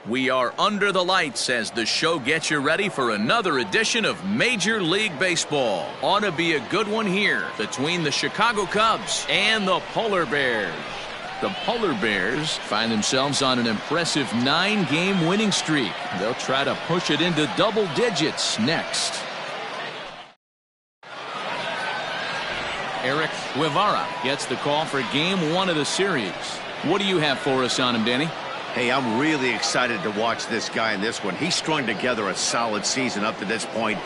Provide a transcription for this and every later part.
We are under the lights as the show gets you ready for another edition of Major League Baseball. Ought to be a good one here between the Chicago Cubs and the Polar Bears. The Polar Bears find themselves on an impressive 9-game winning streak. They'll try to push it into double digits next. Eric Guevara gets the call for game 1 of the series. What do you have for us on him, Danny? Hey, I'm really excited to watch this guy in this one. He's strung together a solid season up to this point.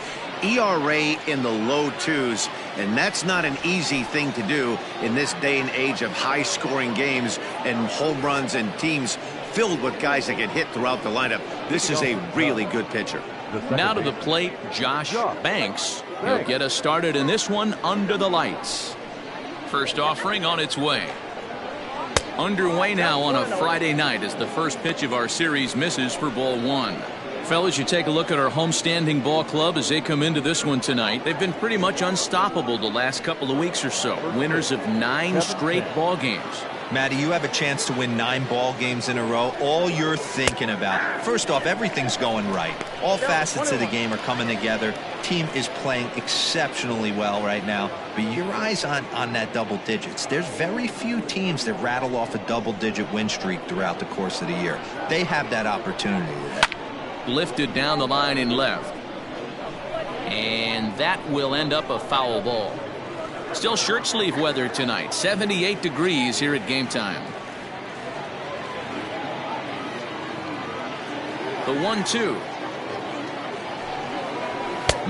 ERA in the low 2s, and that's not an easy thing to do in this day and age of high-scoring games and home runs and teams filled with guys that get hit throughout the lineup. This is a really good pitcher. Now to the plate, Josh Banks. He'll get us started in this one under the lights. First offering on its way. Underway now on a Friday night as the first pitch of our series misses for ball 1. Fellas, you take a look at our homestanding ball club as they come into this one tonight. They've been pretty much unstoppable the last couple of weeks or so. Winners of 9 straight ball games. Matty, you have a chance to win 9 ball games in a row. All you're thinking about, first off, everything's going right. All facets of the game are coming together. Team is playing exceptionally well right now. But your eyes on that double digits. There's very few teams that rattle off a double-digit win streak throughout the course of the year. They have that opportunity today. Lifted down the line in left. And that will end up a foul ball. Still shirt sleeve weather tonight. 78 degrees here at game time. The 1-2.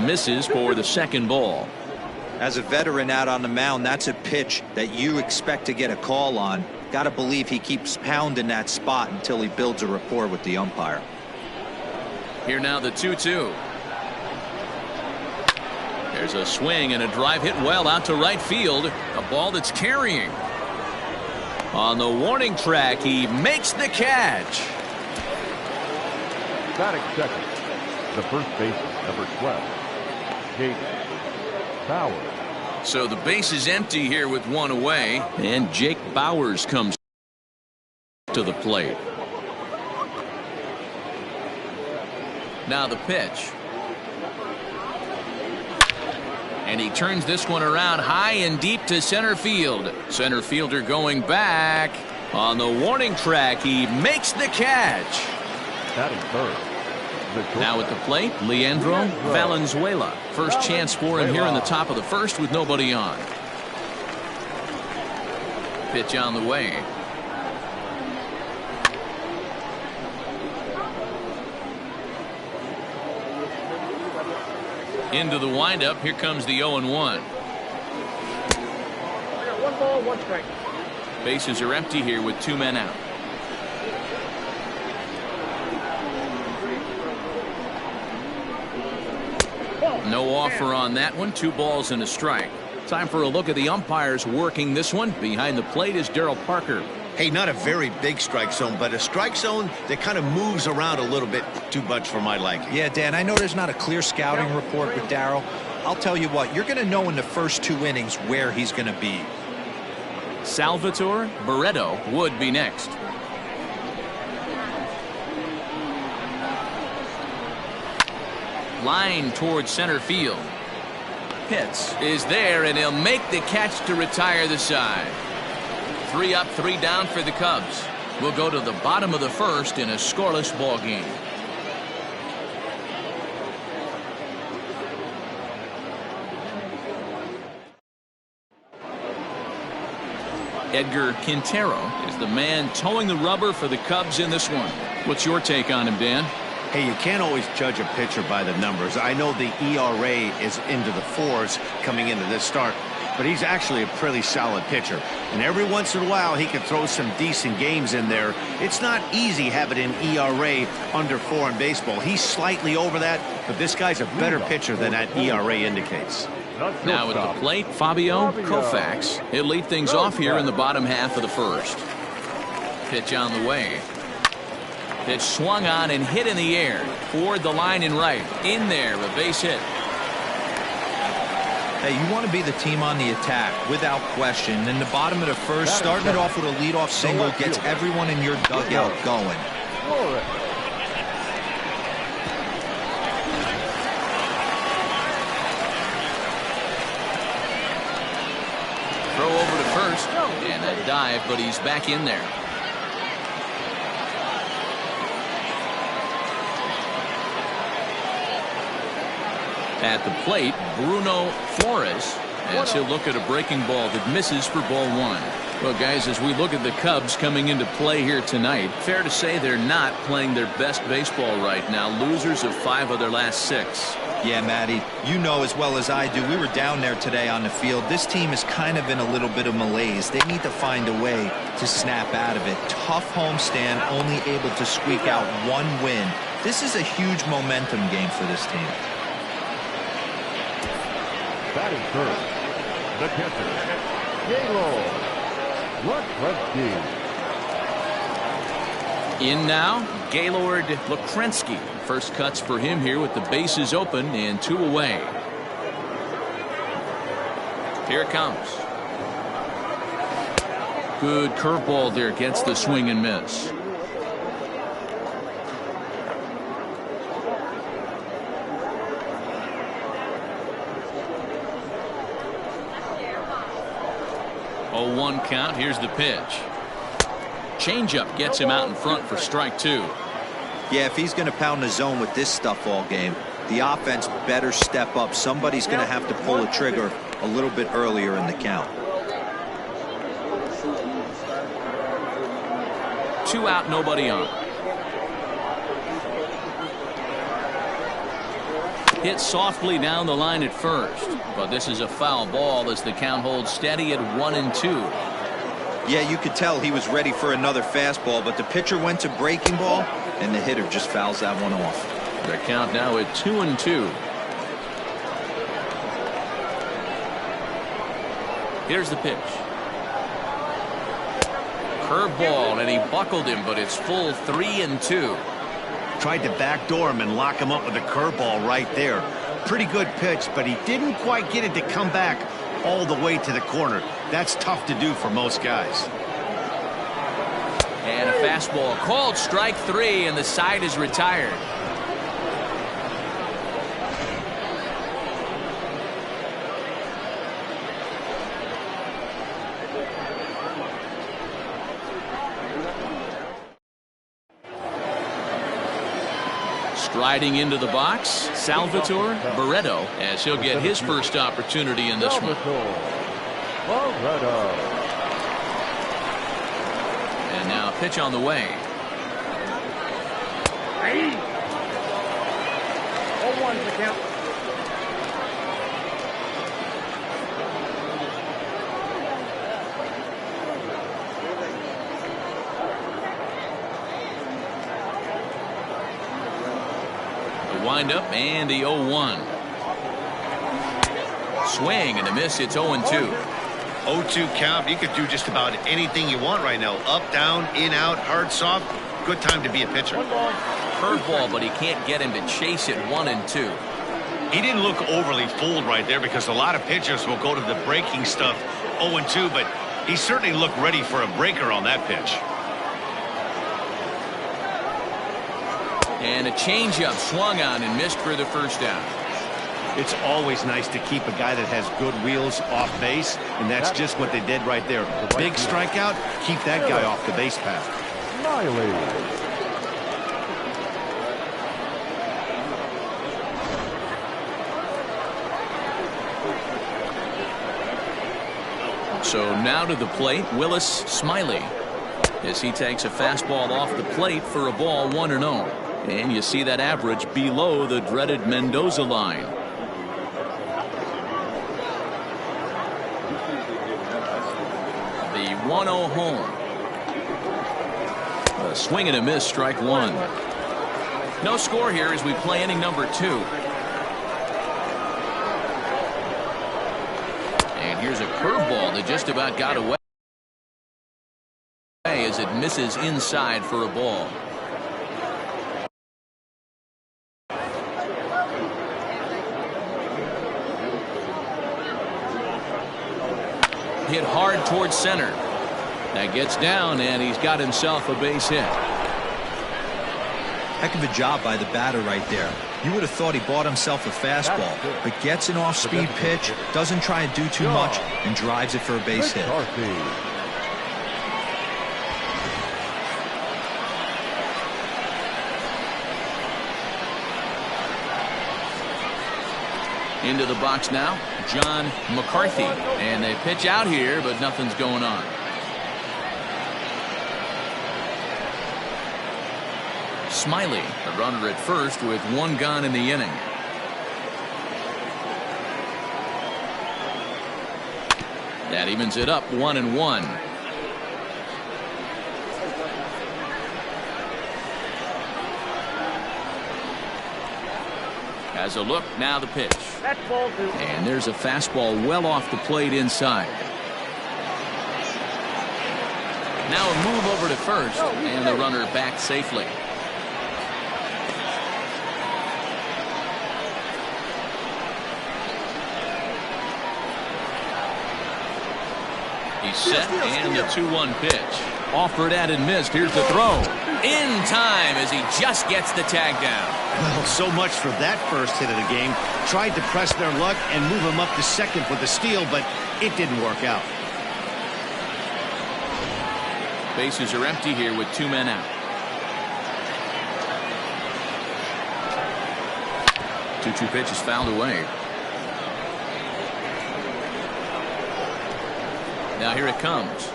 Misses for the second ball. As a veteran out on the mound, that's a pitch that you expect to get a call on. Got to believe he keeps pounding that spot until he builds a rapport with the umpire. Here now the 2-2. There's a swing and a drive hit well out to right field. A ball that's carrying. On the warning track, he makes the catch. Batting second, the first baseman, number 12, Jake Bauers. So the base is empty here with one away, and Jake Bauers comes to the plate. Now the pitch. And he turns this one around high and deep to center field. Center fielder going back. On the warning track, he makes the catch. Now at the plate, Leandro Valenzuela. First chance for him here in the top of the first with nobody on. Pitch on the way. Into the windup. Here comes the 0-1. 1 ball, 1 strike. Bases are empty here with 2 men out. No offer on that one. 2 balls and a strike. Time for a look at the umpires working this one. Behind the plate is Darryl Parker. Hey, not a very big strike zone, but a strike zone that kind of moves around a little bit too much for my liking. Yeah, Dan, I know there's not a clear scouting report with Darryl. I'll tell you what, you're going to know in the first 2 innings where he's going to be. Salvatore Barreto would be next. Line towards center field. Pitts is there, and he'll make the catch to retire the side. 3 up, 3 down for the Cubs. We'll go to the bottom of the first in a scoreless ball game. Edgar Quintero is the man towing the rubber for the Cubs in this one. What's your take on him, Dan? Hey, you can't always judge a pitcher by the numbers. I know the ERA is into the 4s coming into this start, but he's actually a pretty solid pitcher. And every once in a while, he can throw some decent games in there. It's not easy having an ERA under 4 in baseball. He's slightly over that, but this guy's a better pitcher than that ERA indicates. Now at the plate, Fabio Koufax. He'll lead things off here in the bottom half of the first. Pitch on the way. Pitch swung on and hit in the air. Toward the line and right. In there, a base hit. Hey, you want to be the team on the attack, without question. In the bottom of the first, starting it off with a leadoff single gets everyone in your dugout going. throw over to first, and a dive, but he's back in there. At the plate, Bruno Flores, as he'll look at a breaking ball that misses for ball one. Well, guys, as we look at the Cubs coming into play here tonight, fair to say they're not playing their best baseball right now. Losers of 5 of their last 6. Yeah, Matty, you know as well as I do, we were down there today on the field. This team is kind of in a little bit of malaise. They need to find a way to snap out of it. Tough homestand, only able to squeak out 1 win. This is a huge momentum game for this team. Batting first, the catcher, Gaylord Lakrensky. In now, Gaylord Lakrensky. First cuts for him here with the bases open and 2 away. Here it comes. Good curveball there, gets the swing and miss. Oh, 1 count. Here's the pitch. Changeup gets him out in front for strike 2. Yeah, if he's going to pound the zone with this stuff all game, the offense better step up. Somebody's going to have to pull the trigger a little bit earlier in the count. 2 out, nobody on. Hit softly down the line at first, but this is a foul ball as the count holds steady at 1-2. Yeah, you could tell he was ready for another fastball, but the pitcher went to breaking ball, and the hitter just fouls that one off. The count now at 2-2. Here's the pitch. Curveball, and he buckled him, but it's full 3-2. Tried to backdoor him and lock him up with a curveball right there. Pretty good pitch, but he didn't quite get it to come back all the way to the corner. That's tough to do for most guys. And a fastball called strike 3, and the side is retired. Striding into the box, Salvatore Barreto, as he'll get his first opportunity in this one. And now pitch on the way. 0-1 the count. Wind up and the 0-1. Swing and a miss. It's 0-2. 0-2 count. You could do just about anything you want right now. Up, down, in, out, hard, soft. Good time to be a pitcher. Curveball, but he can't get him to chase it 1-2. He didn't look overly fooled right there because a lot of pitchers will go to the breaking stuff 0-2, but he certainly looked ready for a breaker on that pitch. And a changeup swung on and missed for the first down. It's always nice to keep a guy that has good wheels off base, and that's just what they did right there. Big strikeout, keep that guy off the base path. Miley. So now to the plate, Willis Smiley, as he takes a fastball off the plate for a ball 1-0. And you see that average below the dreaded Mendoza line. The 1-0 home. A swing and a miss, strike 1. No score here as we play inning number 2. And here's a curveball that just about got away as it misses inside for a ball. Hit hard towards center. That gets down, and he's got himself a base hit. Heck of a job by the batter right there. You would have thought he bought himself a fastball, but gets an off-speed pitch, doesn't try and do too much, and drives it for a base hit. Into the box now, John McCarthy. And they pitch out here, but nothing's going on. Smiley, the runner at first with one gone in the inning. That evens it up 1-1. Has a look, now the pitch. And there's a fastball well off the plate inside. Now a move over to first, and the runner back safely. He's set, and the 2-1 pitch. Offered at and missed. Here's the throw. In time as he just gets the tag down. Well, so much for that first hit of the game. Tried to press their luck and move him up to second for the steal, but it didn't work out. Bases are empty here with 2 men out. 2-2 pitch is fouled away. Now here it comes.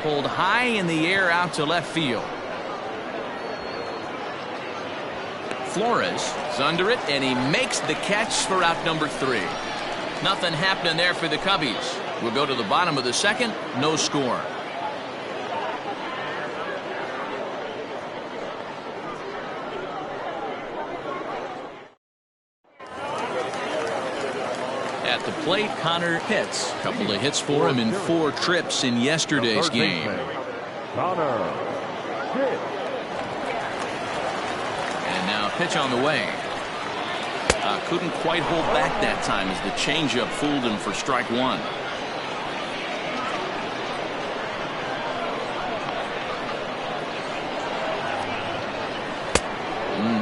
Pulled high in the air out to left field. Flores is under it, and he makes the catch for out number 3. Nothing happening there for the Cubbies. We'll go to the bottom of the second. No score. At the plate, Connor Pitts. Couple of hits for him in 4 trips in yesterday's game. Connor Pitts. And now pitch on the way. Couldn't quite hold back that time as the changeup fooled him for strike 1.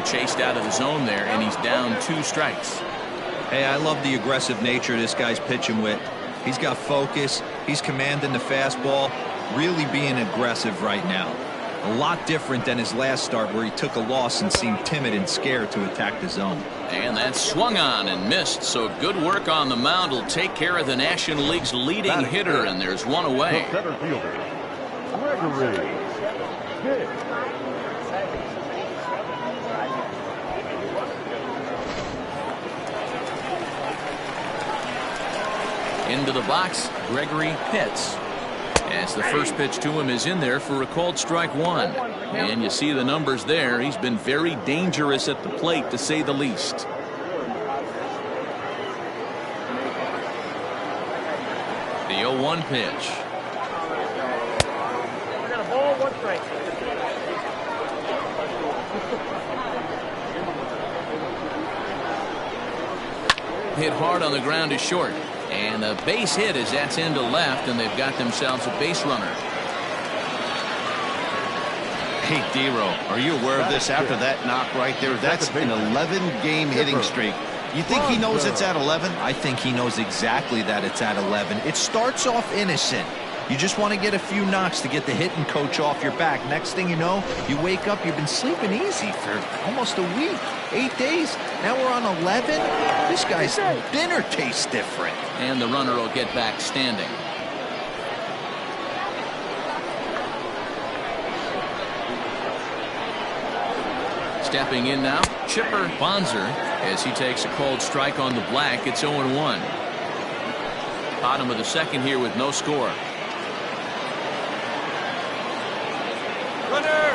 Chased out of the zone there, and he's down 2 strikes. Hey, I love the aggressive nature this guy's pitching with. He's got focus. He's commanding the fastball. Really being aggressive right now. A lot different than his last start where he took a loss and seemed timid and scared to attack the zone. And that swung on and missed, so good work on the mound will take care of the National League's leading hitter, and there's 1 away. The center fielder, Gregory Pitts. Into the box, Gregory Pitts. As the first pitch to him is in there for a called strike 1. And you see the numbers there. He's been very dangerous at the plate, to say the least. The 0-1 pitch. Hit hard on the ground is short. And a base hit as that's into left, and they've got themselves a base runner. Hey, D-Row, are you aware of this after that knock right there? That's an 11-game hitting streak. You think he knows it's at 11? I think he knows exactly that it's at 11. It starts off innocent. You just want to get a few knocks to get the hitting coach off your back. Next thing you know, you wake up, you've been sleeping easy for almost a week, 8 days. Now we're on 11. This guy's dinner tastes different. And the runner will get back standing. Stepping in now, Chipper Bonzer, as he takes a cold strike on the black. It's 0-1. Bottom of the second here with no score.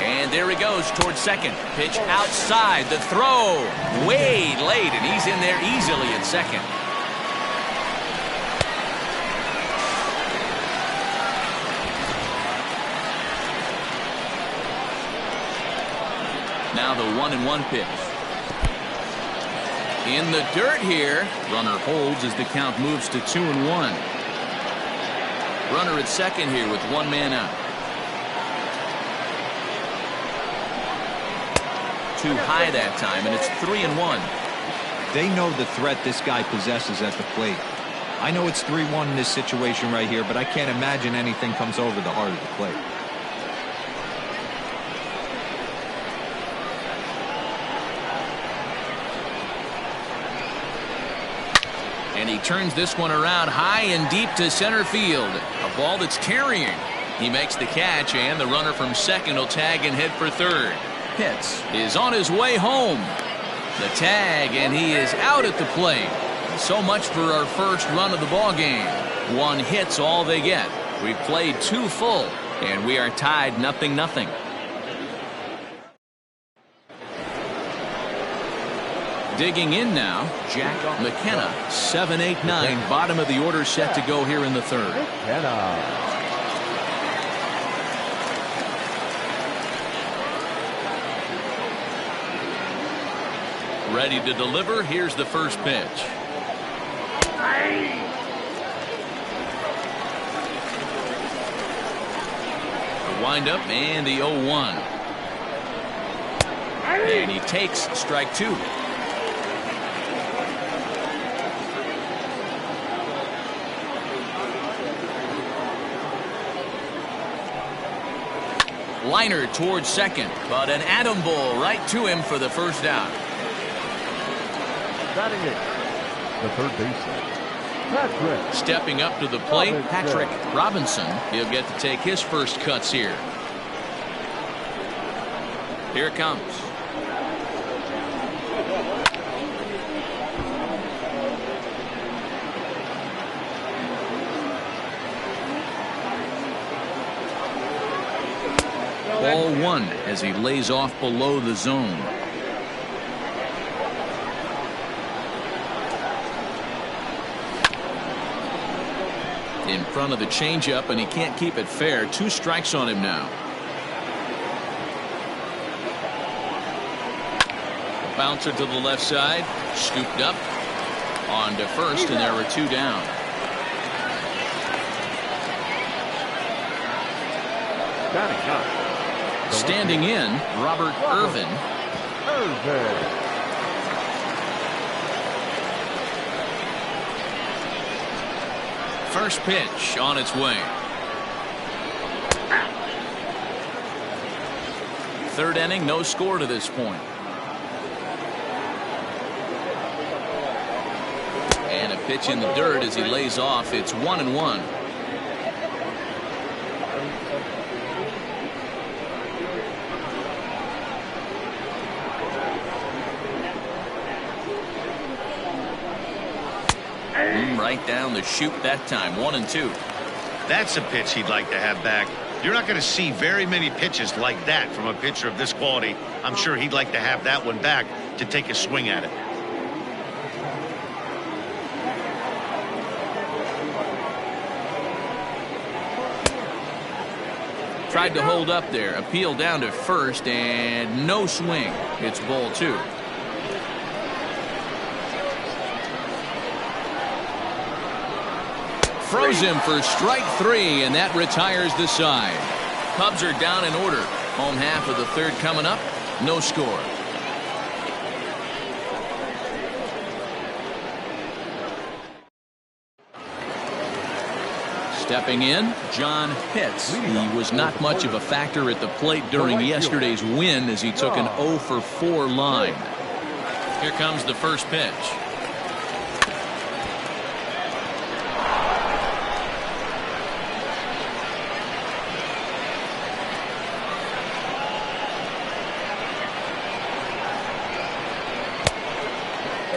And there he goes towards second. Pitch outside. The throw way late, and he's in there easily at second. Now the 1-1 pitch. In the dirt here. Runner holds as the count moves to 2-1. Runner at second here with 1 man out. too high that time, and it's 3-1. They know the threat this guy possesses at the plate. I know it's 3-1 in this situation right here, but I can't imagine anything comes over the heart of the plate. And he turns this one around high and deep to center field. A ball that's carrying. He makes the catch, and the runner from second will tag and head for third. Pitts is on his way home. The tag, and he is out at the plate. So much for our first run of the ball game. 1 hit's all they get. We've played 2 full, and we are tied 0-0. Digging in now, Jack McKenna, 7-8-9, bottom of the order set to go here in the third. Ready to deliver. Here's the first pitch. The windup and the 0-1. And he takes strike 2. Liner towards second, but an atom ball right to him for the first down. Batting it, the third baseman, Patrick. Stepping up to the plate, Patrick Robinson. He'll get to take his first cuts here. Here it comes. Ball 1 as he lays off below the zone. In front of the changeup, and he can't keep it fair. 2 strikes on him now. A bouncer to the left side, scooped up on to first, and there were 2 down. Standing in, Robert Irvin. First pitch on its way. Third inning, no score to this point. And a pitch in the dirt as he lays off. It's 1-1. Right down the chute that time. 1-2. That's a pitch he'd like to have back. You're not going to see very many pitches like that from a pitcher of this quality. I'm sure he'd like to have that one back to take a swing at it. Tried to hold up there. Appeal down to first, and no swing. It's ball 2. Throws him for strike 3, and that retires the side. Cubs are down in order. Home half of the third coming up. No score. Stepping in, John Pitts. He was not much of a factor at the plate during yesterday's win as he took an 0-for-4 line. Here comes the first pitch.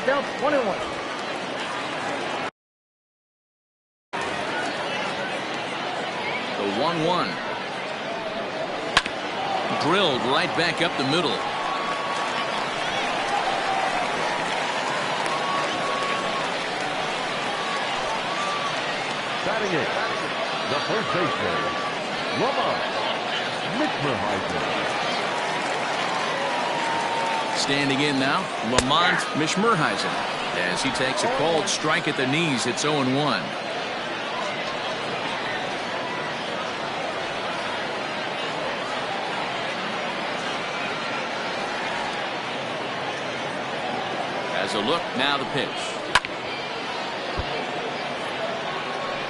Down 1-1. The 1-1. Drilled right back up the middle. Batting it, the first baseman, Mishmerheiser. Standing in now, Lamont Mishmerheiser. As he takes a called strike at the knees, it's 0-1. Has a look, now the pitch.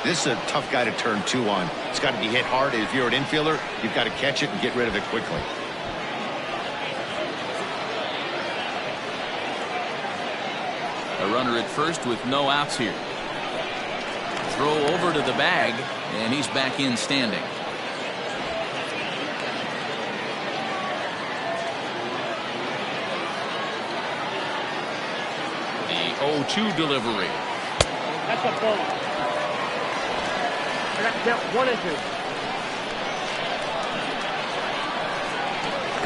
This is a tough guy to turn 2 on. It's got to be hit hard. If you're an infielder, you've got to catch it and get rid of it quickly. A runner at first with no outs here. Throw over to the bag, and he's back in standing. The 0-2 delivery. That's a ball. I got to count 1 and 2.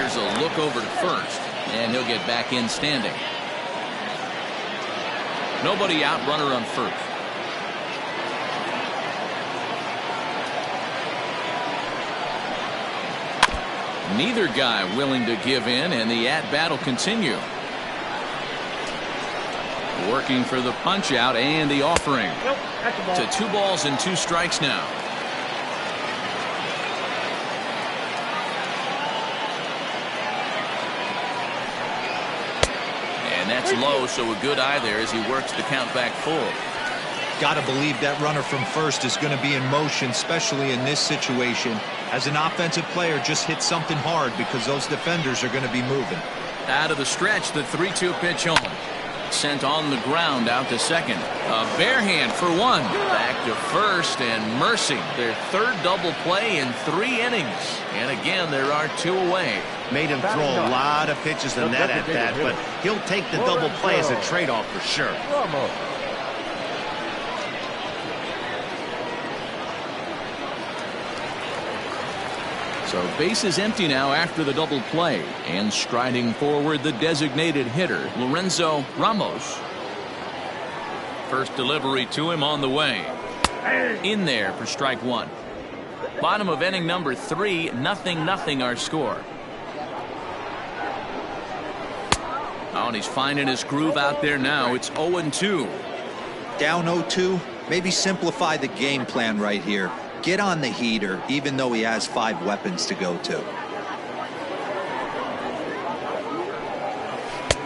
Here's a look over to first, and he'll get back in standing. Nobody out, runner on first. Neither guy willing to give in, and the at-bat will continue. Working for the punch out and the offering. Nope, that's a ball. To 2 balls and 2 strikes now. And that's low, so a good eye there as he works the count back full. Got to believe that runner from first is going to be in motion, especially in this situation. As an offensive player, just hit something hard because those defenders are going to be moving. Out of the stretch, the 3-2 pitch home. Sent on the ground out to second. A bare hand for 1. Back to first, and mercy. Their 3rd double play in 3 innings. And again, there are 2 away. Made him throw a lot of pitches in that at-bat, but he'll take the double play as a trade-off for sure. So base is empty now after the double play, and striding forward the designated hitter Lorenzo Ramos. First delivery to him on the way. In there for strike 1. Bottom of inning number 3, 0-0 our score. Oh, and he's finding his groove out there now. It's 0-2. Down 0-2, maybe simplify the game plan right here. Get on the heater, even though he has 5 weapons to go to.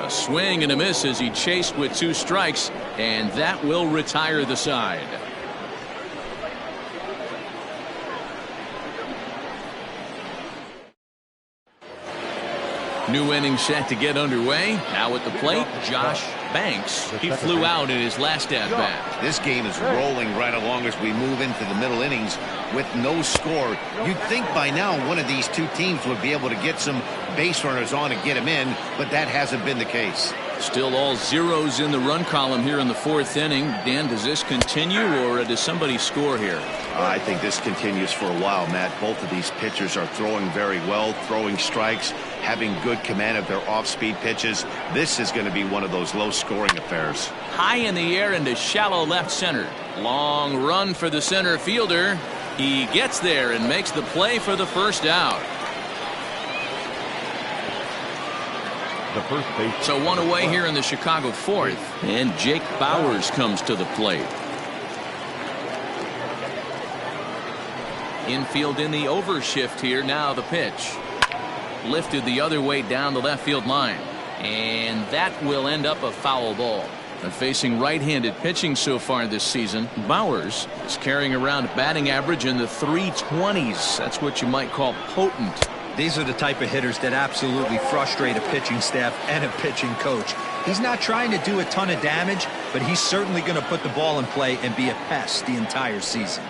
A swing and a miss as he chased with 2 strikes, and that will retire the side. New inning set to get underway. Now at the plate, Josh Banks. He flew out in his last at-bat. This game is rolling right along as we move into the middle innings with no score. You'd think by now one of these 2 teams would be able to get some base runners on and get them in, but that hasn't been the case. Still all zeros in the run column here in the 4th inning. Dan, does this continue, or does somebody score here? I think this continues for a while, Matt. Both of these pitchers are throwing very well, throwing strikes, having good command of their off-speed pitches. This is going to be one of those low-scoring affairs. High in the air into shallow left center. Long run for the center fielder. He gets there and makes the play for the first out. The first base. So 1 away here in the Chicago 4th, and Jake Bauers comes to the plate. Infield in the overshift here. Now the pitch. Lifted the other way down the left field line, and that will end up a foul ball. And facing right-handed pitching so far this season, Bauers is carrying around a batting average in the 320s. That's what you might call potent. These are the type of hitters that absolutely frustrate a pitching staff and a pitching coach. He's not trying to do a ton of damage, but he's certainly going to put the ball in play and be a pest the entire season.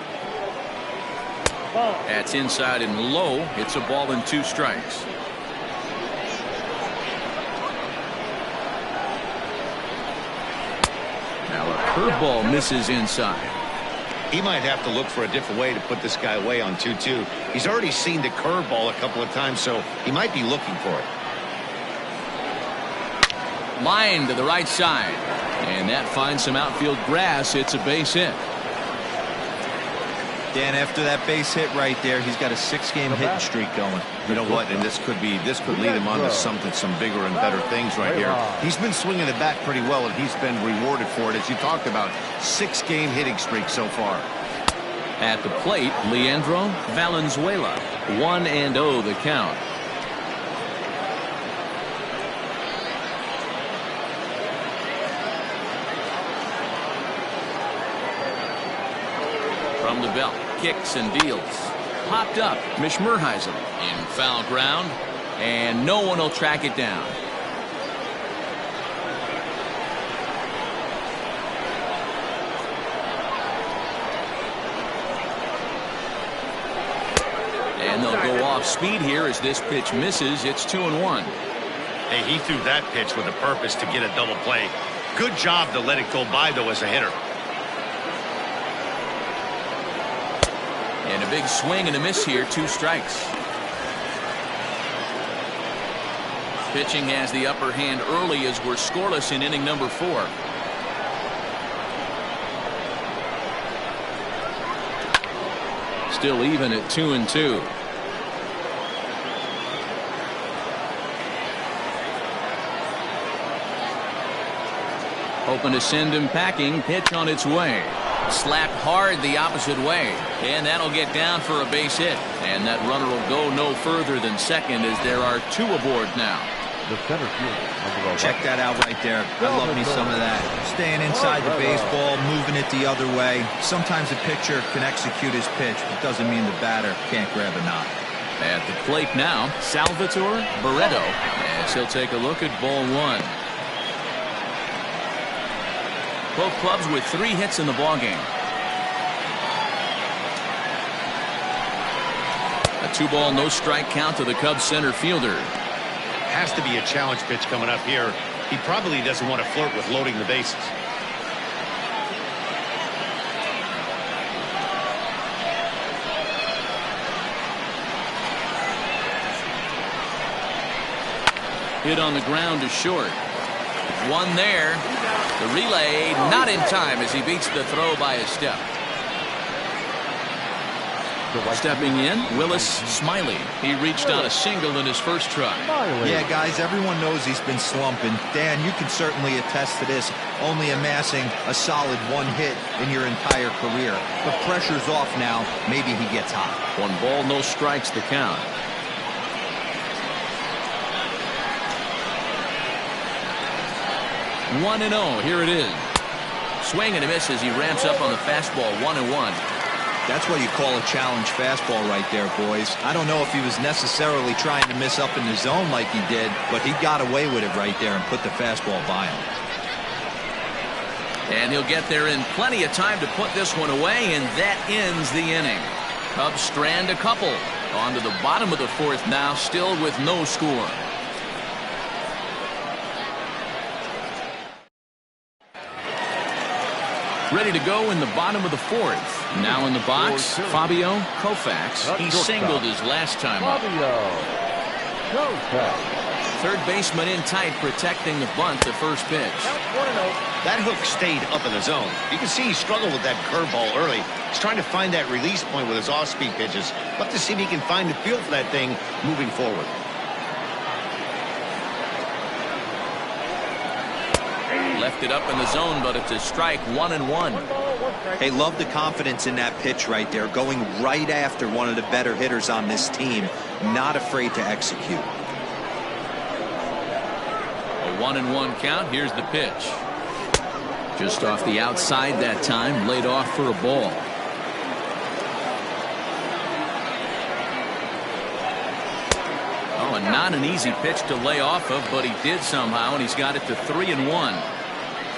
That's inside and low. It's a ball and 2 strikes. Now a curveball misses inside. He might have to look for a different way to put this guy away on 2-2. He's already seen the curveball a couple of times, so he might be looking for it. Line to the right side, and that finds some outfield grass. It's a base hit. Dan, after that base hit right there, he's got a 6-game hitting streak going. You know what? And this could lead him on to some bigger and better things right here. He's been swinging the bat pretty well, and he's been rewarded for it, as you talked about. 6-game hitting streak so far. At the plate, Leandro Valenzuela. 1-0 the count. from the belt. Kicks and deals. Popped up. Mishmurheisen in foul ground. And no one will track it down. And they'll go off speed here as this pitch misses. It's 2-1. Hey, he threw that pitch with a purpose to get a double play. Good job to let it go by, though, as a hitter. And a big swing and a miss here. 2 strikes. Pitching has the upper hand early as we're scoreless in inning number 4. Still even at 2-2. Hoping to send him packing. Pitch on its way. Slapped hard the opposite way. And that'll get down for a base hit. And that runner will go no further than second as there are 2 aboard now. The center fielder. Check that out right there. I love me some of that. Staying inside the baseball, moving it the other way. Sometimes a pitcher can execute his pitch, but doesn't mean the batter can't grab a knock. At the plate now, Salvatore Barreto. As he'll take a look at ball 1. Both clubs with 3 hits in the ballgame. A 2-ball, no strike count to the Cubs center fielder. Has to be a challenge pitch coming up here. He probably doesn't want to flirt with loading the bases. Hit on the ground to short. One there. The relay not in time as he beats the throw by a step. Stepping in, Willis Smiley. He reached on a single in his first try. Yeah, guys, everyone knows he's been slumping. Dan, you can certainly attest to this, only amassing a solid 1 hit in your entire career. But pressure's off now. Maybe he gets hot. 1 ball, no strikes the count. One and 0. Here it is. Swing and a miss as he ramps up on the fastball. 1-1. That's what you call a challenge fastball right there, boys. I don't know if he was necessarily trying to miss up in the zone like he did, but he got away with it right there and put the fastball by him. And he'll get there in plenty of time to put this one away, and that ends the inning. Cubs strand a couple. On to the bottom of the 4th now, still with no score. Ready to go in the bottom of the 4th. Now in the box, Fabio Koufax. He singled his last time up. Third baseman in tight, protecting the bunt, the first pitch. That hook stayed up in the zone. You can see he struggled with that curveball early. He's trying to find that release point with his off-speed pitches. Love to see if he can find the feel for that thing moving forward. Left it up in the zone, but it's a strike. 1-1. Hey, love the confidence in that pitch right there. Going right after one of the better hitters on this team. Not afraid to execute. A 1-1 count. Here's the pitch. Just off the outside that time. Laid off for a ball. Oh, and not an easy pitch to lay off of, but he did somehow, and he's got it to 3-1.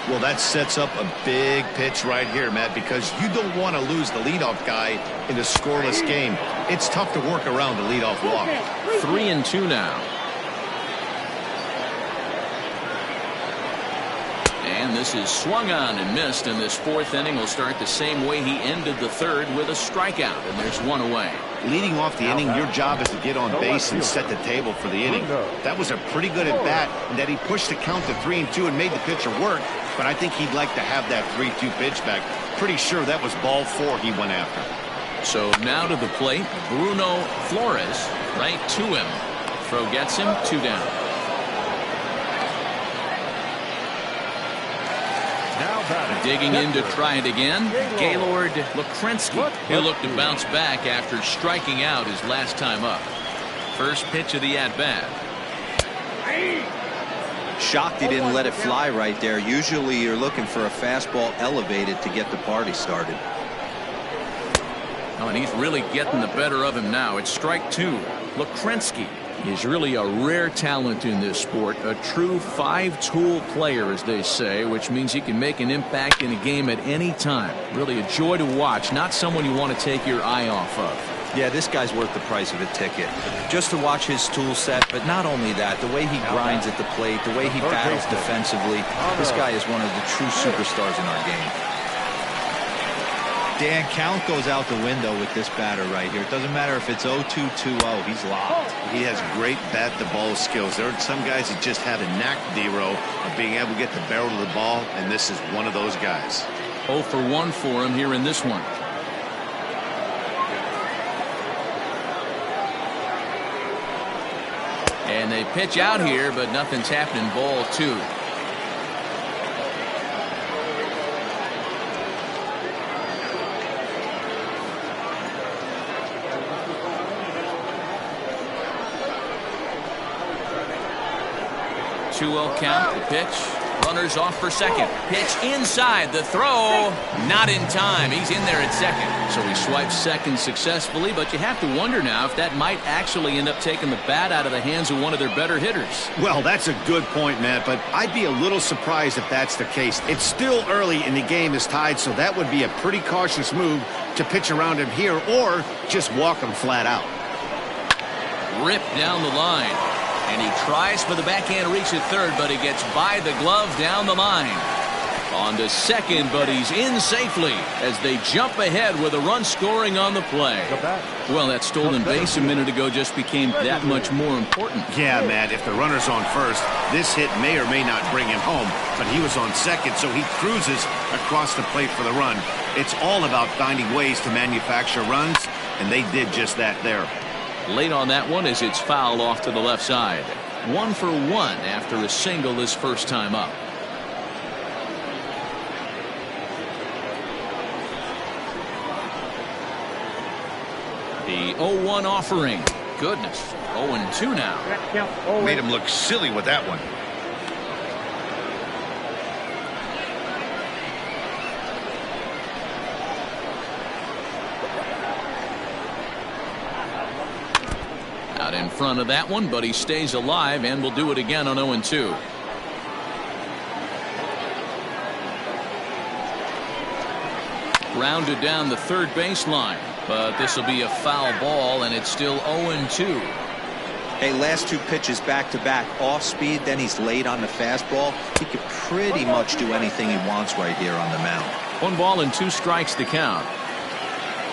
Well, that sets up a big pitch right here, Matt, because you don't want to lose the leadoff guy in a scoreless game. It's tough to work around the leadoff walk. 3-2 now. And this is swung on and missed, and this 4th inning will start the same way he ended the 3rd with a strikeout, and there's 1 away. Leading off the inning, your job is to get on base and set the table for the inning. That was a pretty good at bat, and that he pushed the count to 3-2 and made the pitcher work, but I think he'd like to have that 3-2 pitch back. Pretty sure that was ball 4 he went after. So now to the plate, Bruno Flores, right to him. Throw gets him, 2 down. Digging in to try it again, Gaylord Lukrensky. He'll look to bounce back after striking out his last time up. First pitch of the at-bat. Shocked he didn't let it fly right there. Usually you're looking for a fastball elevated to get the party started. Oh, and he's really getting the better of him now. It's strike two. Lekrensky is really a rare talent in this sport. A true five-tool player, as they say, which means he can make an impact in a game at any time. Really a joy to watch. Not someone you want to take your eye off of. Yeah, this guy's worth the price of a ticket. Just to watch his tool set, but not only that, the way he grinds at the plate, the way he battles defensively, this guy is one of the true superstars in our game. Dan, count goes out the window with this batter right here. It doesn't matter if it's 0-2, 2-0. He's locked. He has great bat-to-ball skills. There are some guys that just have a knack, D-Row, of being able to get the barrel of the ball, and this is one of those guys. 0 for 1 for him here in this one. And they pitch out here, but nothing's happening. Ball 2. Count. The pitch. Runners off for second. Pitch inside. The throw. Not in time. He's in there at second. So he swipes second successfully, but you have to wonder now if that might actually end up taking the bat out of the hands of one of their better hitters. Well, that's a good point, Matt, but I'd be a little surprised if that's the case. It's still early and the game is tied, so that would be a pretty cautious move to pitch around him here or just walk him flat out. Ripped down the line. And he tries for the backhand reach at third, but he gets by the glove down the line. On to second, but he's in safely as they jump ahead with a run scoring on the play. Well, that stolen base a minute ago just became that much more important. Yeah, Matt, if the runner's on first, this hit may or may not bring him home, but he was on second, so he cruises across the plate for the run. It's all about finding ways to manufacture runs, and they did just that there. Late on that one as it's fouled off to the left side. 1 for 1 after a single his first time up. The 0-1 offering. Goodness. 0-2 now. Made him look silly with that one. Out in front of that one, but he stays alive and will do it again on 0-2. Rounded down the third baseline, but this will be a foul ball, and it's still 0-2. Hey, last two pitches back-to-back, off speed, then he's late on the fastball. He could pretty much do anything he wants right here on the mound. 1 ball and 2 strikes to count.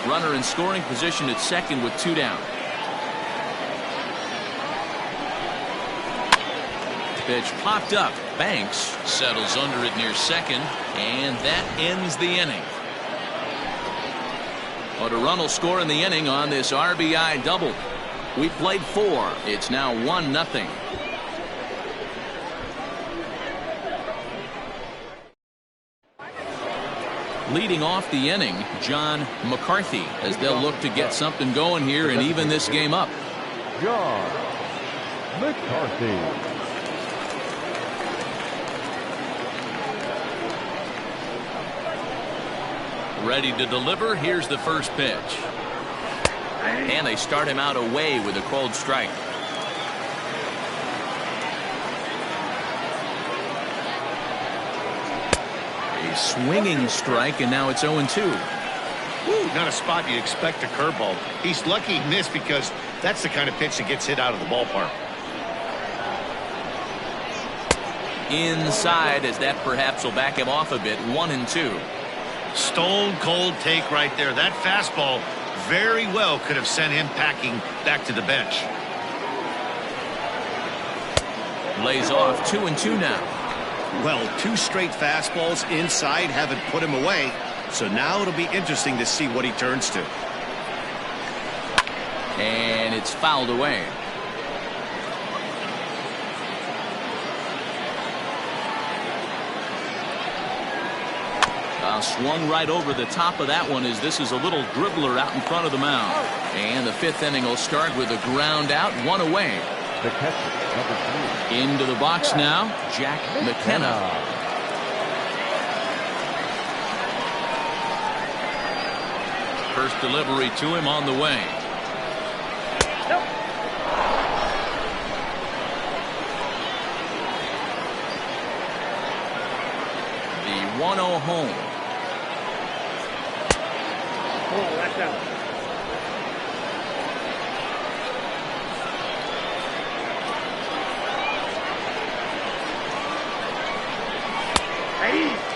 Runner in scoring position at second with 2 down. Pitch popped up. Banks settles under it near second, and that ends the inning. But a run will score in the inning on this RBI double. We played 4. It's now 1-0. Leading off the inning, John McCarthy, as they'll look to get something going here and even this game up. John McCarthy. Ready to deliver. Here's the first pitch. And they start him out away with a cold strike. A swinging strike, and now it's 0-2. Woo, not a spot you'd expect a curveball. He's lucky he missed because that's the kind of pitch that gets hit out of the ballpark. Inside, as that perhaps will back him off a bit. 1-2. Stone cold take right there. That fastball very well could have sent him packing back to the bench. Lays off. 2-2 now. Well, 2 straight fastballs inside haven't put him away. So now it'll be interesting to see what he turns to. And it's fouled away. Swung right over the top of that one as this is a little dribbler out in front of the mound. And the 5th inning will start with a ground out, 1 away. The catcher, number 3. Into the box now, Jack McKenna. First delivery to him on the way. Nope. The 1-0 home. Oh, that's out. Hey.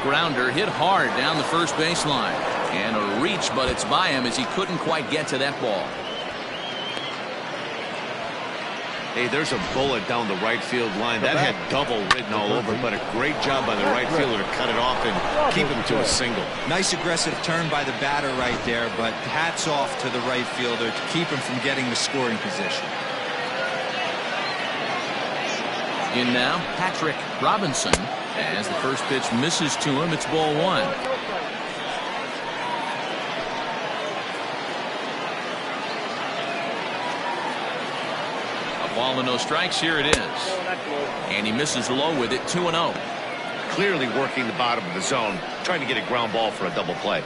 Grounder hit hard down the first baseline. And a reach, but it's by him as he couldn't quite get to that ball. Hey, there's a bullet down the right field line. That had double written all over, but a great job by the right fielder to cut it off and keep him to a single. Nice aggressive turn by the batter right there, but hats off to the right fielder to keep him from getting the scoring position. In now, Patrick Robinson. As the first pitch misses to him, it's ball one. A ball and no strikes. Here it is. And he misses low with it. 2-0. Clearly working the bottom of the zone, trying to get a ground ball for a double play.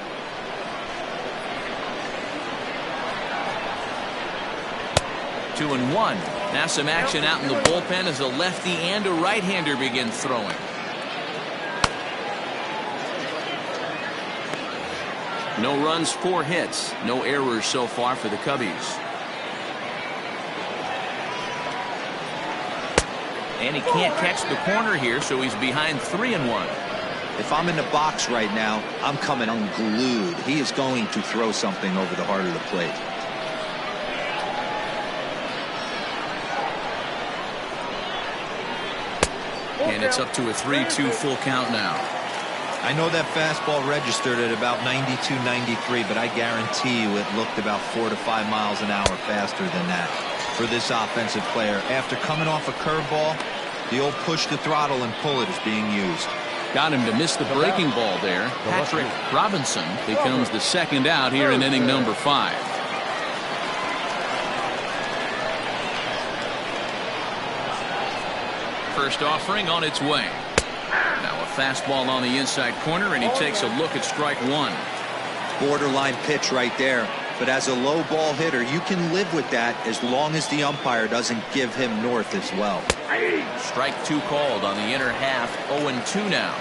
Two and one. Now some action out in the bullpen as a lefty and a right-hander begin throwing. No runs, 4 hits. No errors so far for the Cubbies. And he can't catch the corner here, so he's behind 3-1. If I'm in the box right now, I'm coming unglued. He is going to throw something over the heart of the plate. And it's up to a 3-2 full count now. I know that fastball registered at about 92, 93, but I guarantee you it looked about 4 to 5 miles an hour faster than that for this offensive player. After coming off a curveball, the old push the throttle and pull it is being used. Got him to miss the breaking ball there. Patrick Robinson becomes the second out here in inning number 5. First offering on its way. Now a fastball on the inside corner, and he takes a look at strike one. Borderline pitch right there. But as a low ball hitter, you can live with that as long as the umpire doesn't give him north as well. Strike two called on the inner half. 0-2 now.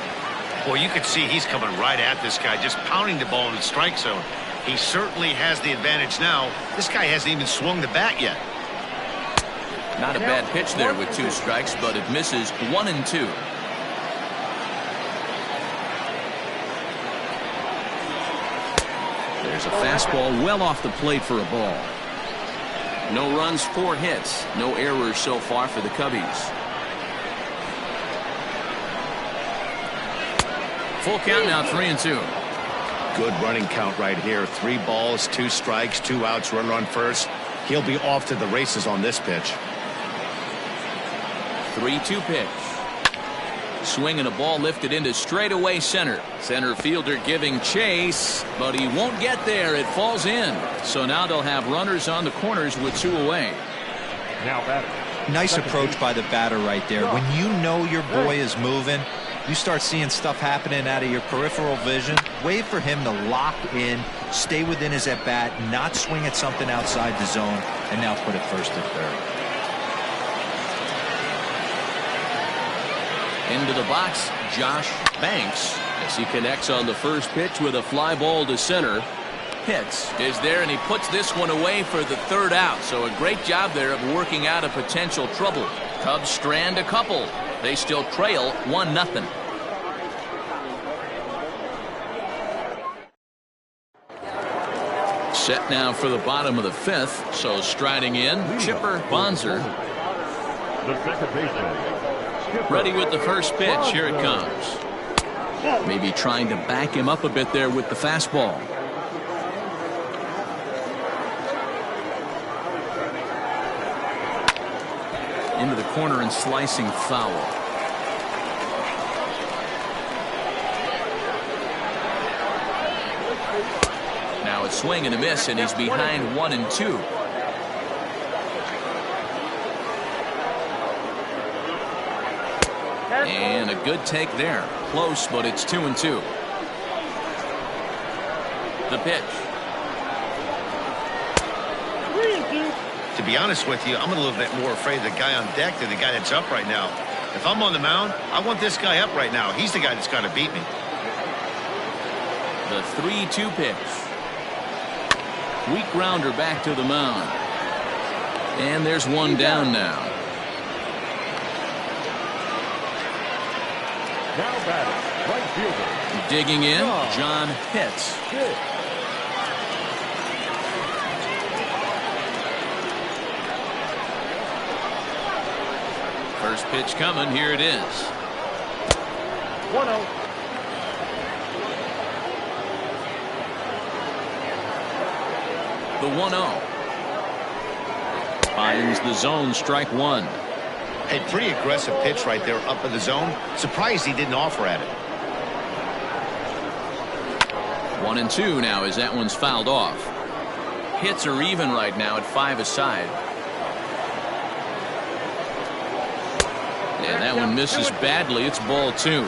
Well, you can see he's coming right at this guy, just pounding the ball in the strike zone. He certainly has the advantage now. This guy hasn't even swung the bat yet. Not a bad pitch there with 2 strikes, but it misses. 1-2. There's a fastball well off the plate for a ball. No runs, 4 hits. No errors so far for the Cubbies. Full count now, 3-2. Good running count right here. 3 balls, 2 strikes, 2 outs, runner on first. He'll be off to the races on this pitch. 3-2 pitch. Swing and a ball lifted into straightaway center. Center fielder giving chase, but he won't get there. It falls in. So now they'll have runners on the corners with 2 away. Now batter. Nice approach by the batter right there. When you know your boy is moving, you start seeing stuff happening out of your peripheral vision. Wait for him to lock in, stay within his at-bat, not swing at something outside the zone, and now put it first or third. Into the box, Josh Banks, as he connects on the first pitch with a fly ball to center. Pitts is there, and he puts this one away for the 3rd out. So a great job there of working out a potential trouble. Cubs strand a couple. They still trail 1-0. Set now for the bottom of the 5th. So striding in, Chipper Bonser. The second baseman. Ready with the first pitch. Here it comes. Maybe trying to back him up a bit there with the fastball. Into the corner and slicing foul. swing and a miss, and he's behind 1-2. And a good take there. Close, but it's 2-2. The pitch. To be honest with you, I'm a little bit more afraid of the guy on deck than the guy that's up right now. If I'm on the mound, I want this guy up right now. He's the guy that's got to beat me. The 3-2 pitch. Weak grounder back to the mound. And there's one down now. Now batting, right fielder. Digging in, John Pitts. First pitch coming. Here it is. 1-0. The 1-0. Finds the zone, strike one. A pretty aggressive pitch right there up in the zone. Surprised he didn't offer at it. 1-2 now as that one's fouled off. Hits are even right now at 5 aside. And that one misses badly. It's ball 2.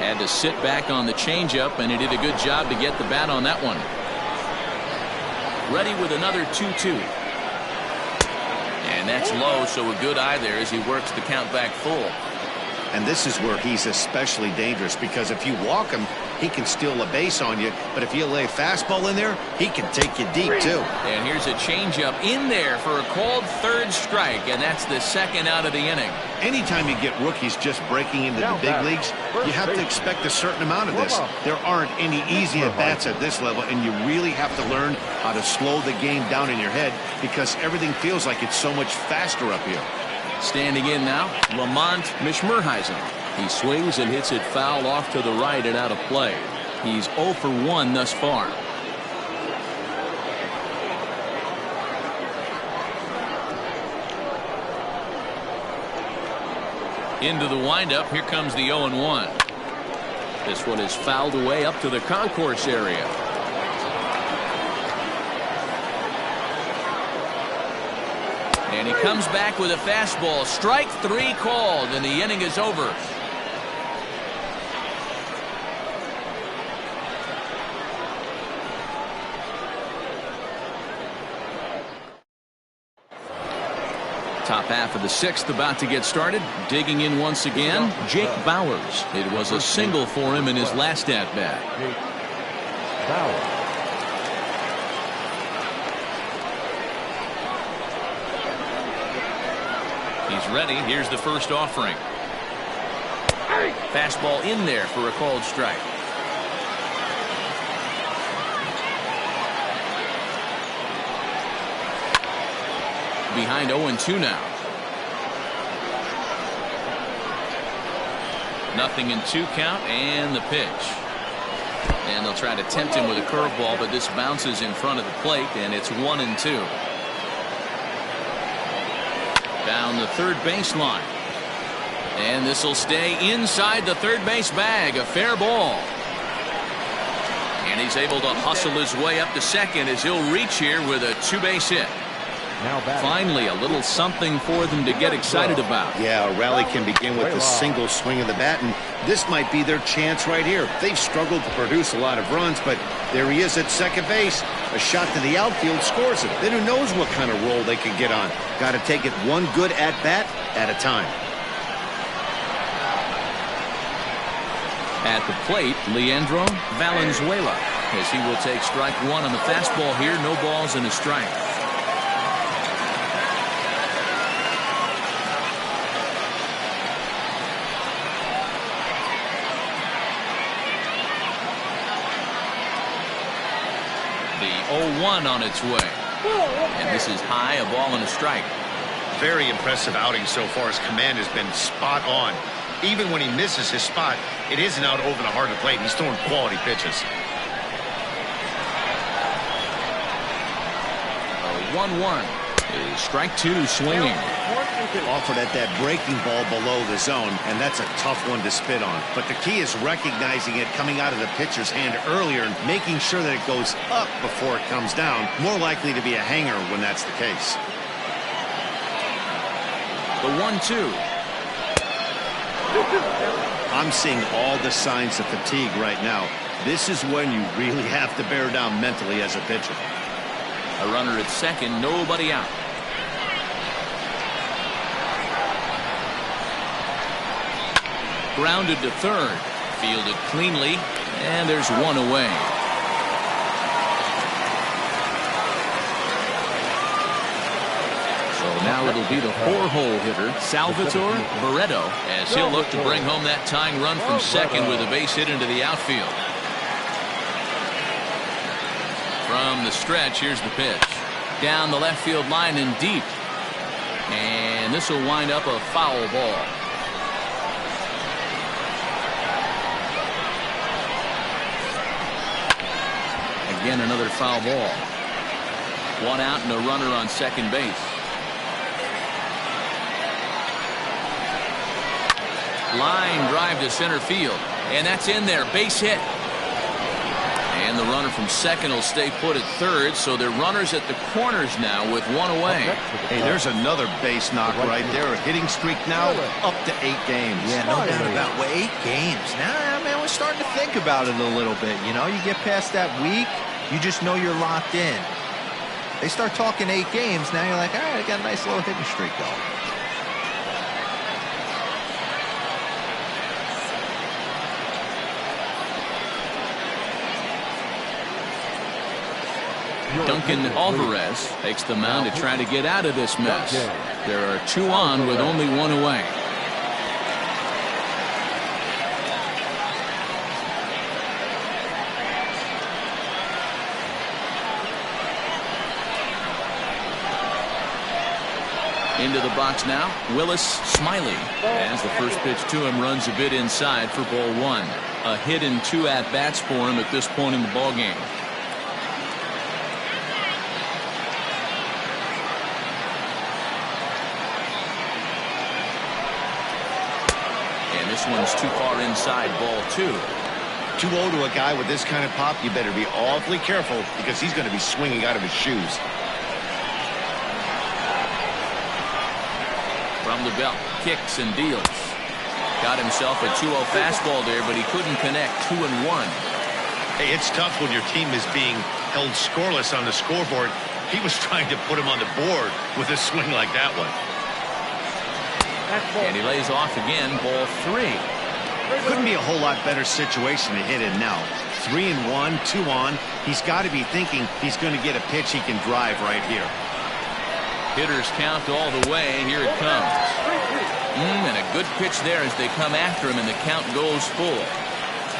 Had to sit back on the changeup, and he did a good job to get the bat on that one. Ready with another 2-2. And that's low, so a good eye there as he works the count back full. And this is where he's especially dangerous, because if you walk him, he can steal a base on you. But if you lay a fastball in there, he can take you deep, too. And here's a changeup in there for a called third strike, and that's the second out of the inning. Anytime you get rookies just breaking into the big leagues, you have to expect a certain amount of this. There aren't any easy at-bats at this level, and you really have to learn how to slow the game down in your head, because everything feels like it's so much faster up here. Standing in now, Lamont Mishmerheisen. He swings and hits it foul off to the right and out of play. He's 0 for 1 thus far. Into the windup. Here comes the 0-1. This one is fouled away up to the concourse area. And he comes back with a fastball. Strike 3 called, and the inning is over. Top half of the 6th about to get started. Digging in once again, Jake Bauers. It was a single for him in his last at-bat. Bauers. He's ready. Here's the first offering. Fastball in there for a called strike. Behind 0-2 now. Nothing in 2 count, and the pitch. And they'll try to tempt him with a curveball, but this bounces in front of the plate, and it's 1-2. Down the third baseline. And this will stay inside the third base bag. A fair ball. And he's able to hustle his way up to second as he'll reach here with a 2-base hit. Finally, a little something for them to get excited about. Yeah, a rally can begin with a single swing of the bat, and this might be their chance right here. They've struggled to produce a lot of runs, but there he is at second base. A shot to the outfield scores it. Then who knows what kind of roll they can get on. Got to take it one good at-bat at a time. At the plate, Leandro Valenzuela, as he will take strike 1 on the fastball here. No balls and a strike. The 0-1 on its way. And this is high, a ball and a strike. Very impressive outing so far. His command has been spot on. Even when he misses his spot, it isn't out over the heart of the plate. He's throwing quality pitches. 1-1 is strike 2 swinging. Offered at that breaking ball below the zone, and that's a tough one to spit on. But the key is recognizing it coming out of the pitcher's hand earlier and making sure that it goes up before it comes down. More likely to be a hanger when that's the case. The 1-2. I'm seeing all the signs of fatigue right now. This is when you really have to bear down mentally as a pitcher. A runner at second, nobody out. Grounded to third, fielded cleanly, and there's one away. So now it'll be the 4-hole hitter, Salvatore Barreto, as he'll look to bring home that tying run from second with a base hit into the outfield. From the stretch, here's the pitch. Down the left field line and deep. And this will wind up a foul ball. Again, another foul ball. One out and a runner on second base. Line drive to center field. And that's in there. Base hit. And the runner from second will stay put at third, so they're runners at the corners now with one away. Hey, there's another base knock right there. A hitting streak now up to 8 games. Yeah, no doubt about it. Well, 8 games. Now, man, we're starting to think about it a little bit. You know, you get past that week, you just know you're locked in. They start talking 8 games, now you're like, all right, I got a nice little hitting streak going. Duncan Alvarez takes the mound to try to get out of this mess. There are 2 on with only 1 away. Into the box now, Willis Smiley. As the first pitch to him runs a bit inside for ball 1. A hit and 2 at-bats for him at this point in the ballgame. And this one's too far inside, ball 2. Too old to a guy with this kind of pop, you better be awfully careful because he's going to be swinging out of his shoes. From the belt, kicks and deals. Got himself a 2-0 fastball there, but he couldn't connect. 2-1. Hey, it's tough when your team is being held scoreless on the scoreboard. He was trying to put him on the board with a swing like that one. And he lays off again, ball 3. Couldn't be a whole lot better situation to hit in now. 3-1, 2 on. He's got to be thinking he's going to get a pitch he can drive right here. Hitters count all the way. Here it comes. And a good pitch there as they come after him, and the count goes full.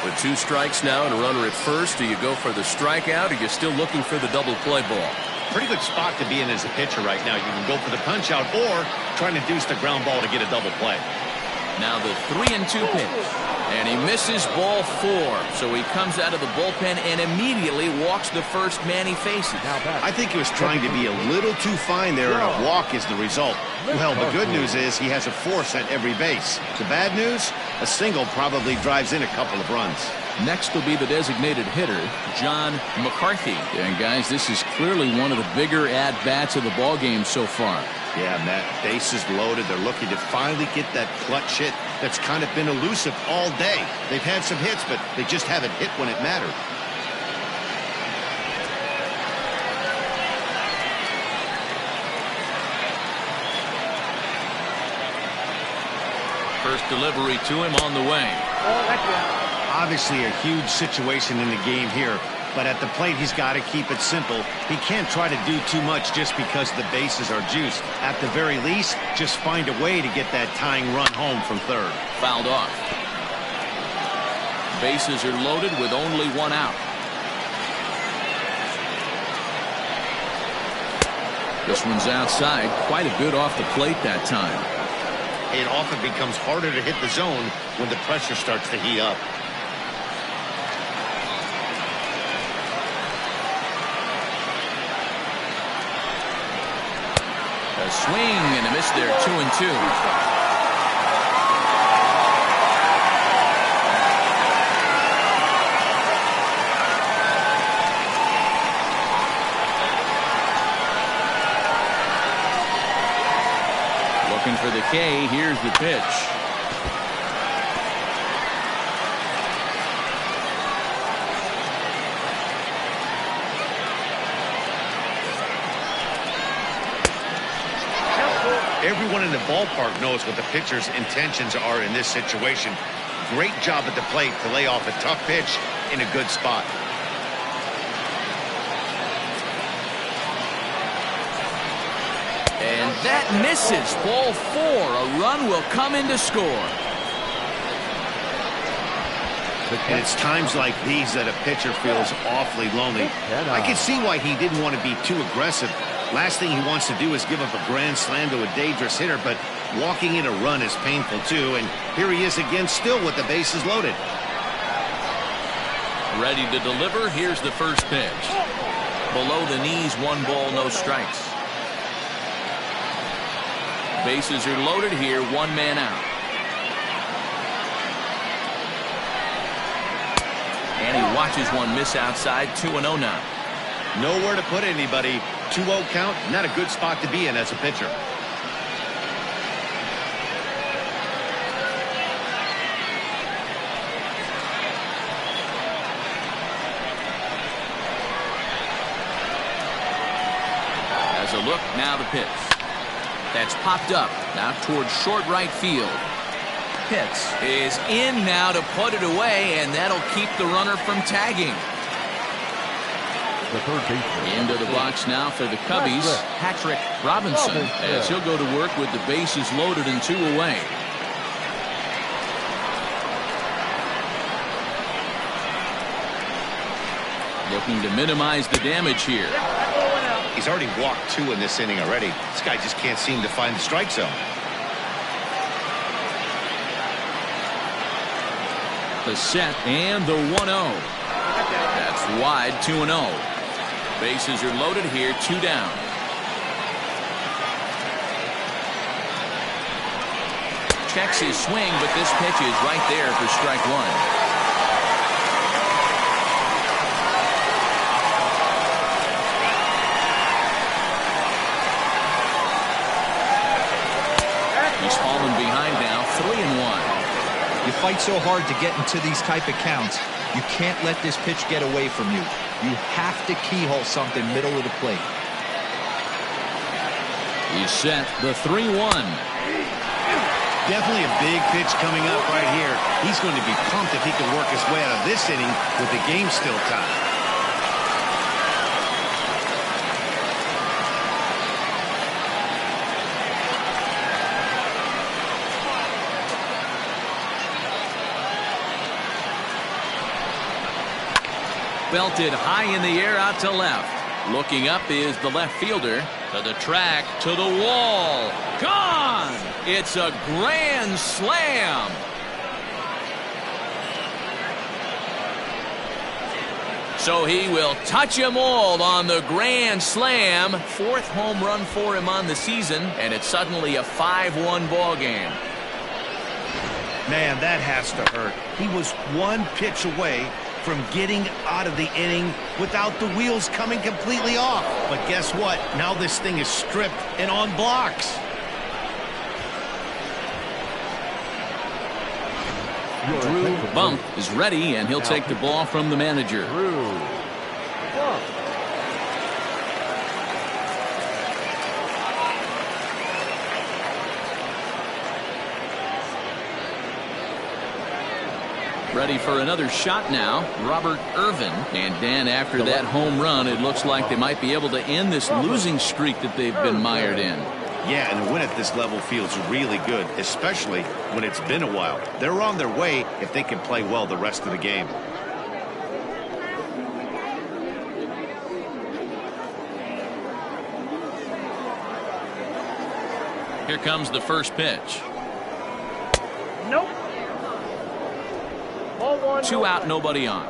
With 2 strikes now and a runner at first, do you go for the strikeout, or are you still looking for the double play ball? Pretty good spot to be in as a pitcher right now. You can go for the punch out or trying to deuce the ground ball to get a double play. Now the 3-2 pitch. And he misses ball 4. So he comes out of the bullpen and immediately walks the first man he faces. I think he was trying to be a little too fine there, and a walk is the result. Well, the good news is he has a force at every base. The bad news, a single probably drives in a couple of runs. Next will be the designated hitter, John McCarthy. And guys, this is clearly one of the bigger at-bats of the ballgame so far. Yeah, Matt, bases loaded. They're looking to finally get that clutch hit that's kind of been elusive all day. They've had some hits, but they just haven't hit when it mattered. First delivery to him on the way. Obviously a huge situation in the game here, but at the plate he's got to keep it simple. He can't try to do too much just because the bases are juiced. At the very least, just find a way to get that tying run home from third. Fouled off. Bases are loaded with only 1 out. This one's outside, quite a bit off the plate that time. It often becomes harder to hit the zone when the pressure starts to heat up. A swing and a miss there. 2-2. Looking for the K. Here's the pitch. Everyone in the ballpark knows what the pitcher's intentions are in this situation. Great job at the plate to lay off a tough pitch in a good spot. And that misses. Ball 4. A run will come in to score. And it's times like these that a pitcher feels awfully lonely. I can see why he didn't want to be too aggressive. Last thing he wants to do is give up a grand slam to a dangerous hitter, but walking in a run is painful too. And here he is again, still with the bases loaded. Ready to deliver. Here's the first pitch. Below the knees, 1 ball, no strikes. Bases are loaded here, 1 man out. And he watches one miss outside. 2-0 now. Nowhere to put anybody. 2-0 count, not a good spot to be in as a pitcher. As a look, now the pitch. That's popped up, now towards short right field. Pitts is in now to put it away, and that'll keep the runner from tagging. The third baseman. Into the box now for the Cubbies, Patrick Robinson, as he'll go to work with the bases loaded and 2 away. Looking to minimize the damage here. He's already walked 2 in this inning already. This guy just can't seem to find the strike zone. The set and the 1-0. That's wide. 2-0. Bases are loaded here, 2 down. Checks his swing, but this pitch is right there for strike 1. He's fallen behind now, 3-1. You fight so hard to get into these type of counts. You can't let this pitch get away from you. You have to keyhole something middle of the plate. He's set. The 3-1. Definitely a big pitch coming up right here. He's going to be pumped if he can work his way out of this inning with the game still tied. Belted high in the air out to left. Looking up is the left fielder. To the track, to the wall. Gone! It's a grand slam. So he will touch them all on the grand slam. 4th home run for him on the season, and it's suddenly a 5-1 ball game. Man, that has to hurt. He was 1 pitch away from getting out of the inning without the wheels coming completely off. But guess what? Now this thing is stripped and on blocks. Drew Bump is ready, and he'll take the ball from the manager. Ready for another shot now, Robert Irvin. And Dan, after that home run, it looks like they might be able to end this losing streak that they've been mired in. Yeah, and a win at this level feels really good, especially when it's been a while. They're on their way if they can play well the rest of the game. Here comes the first pitch. Nope. Ball 1. 2 out, nobody on.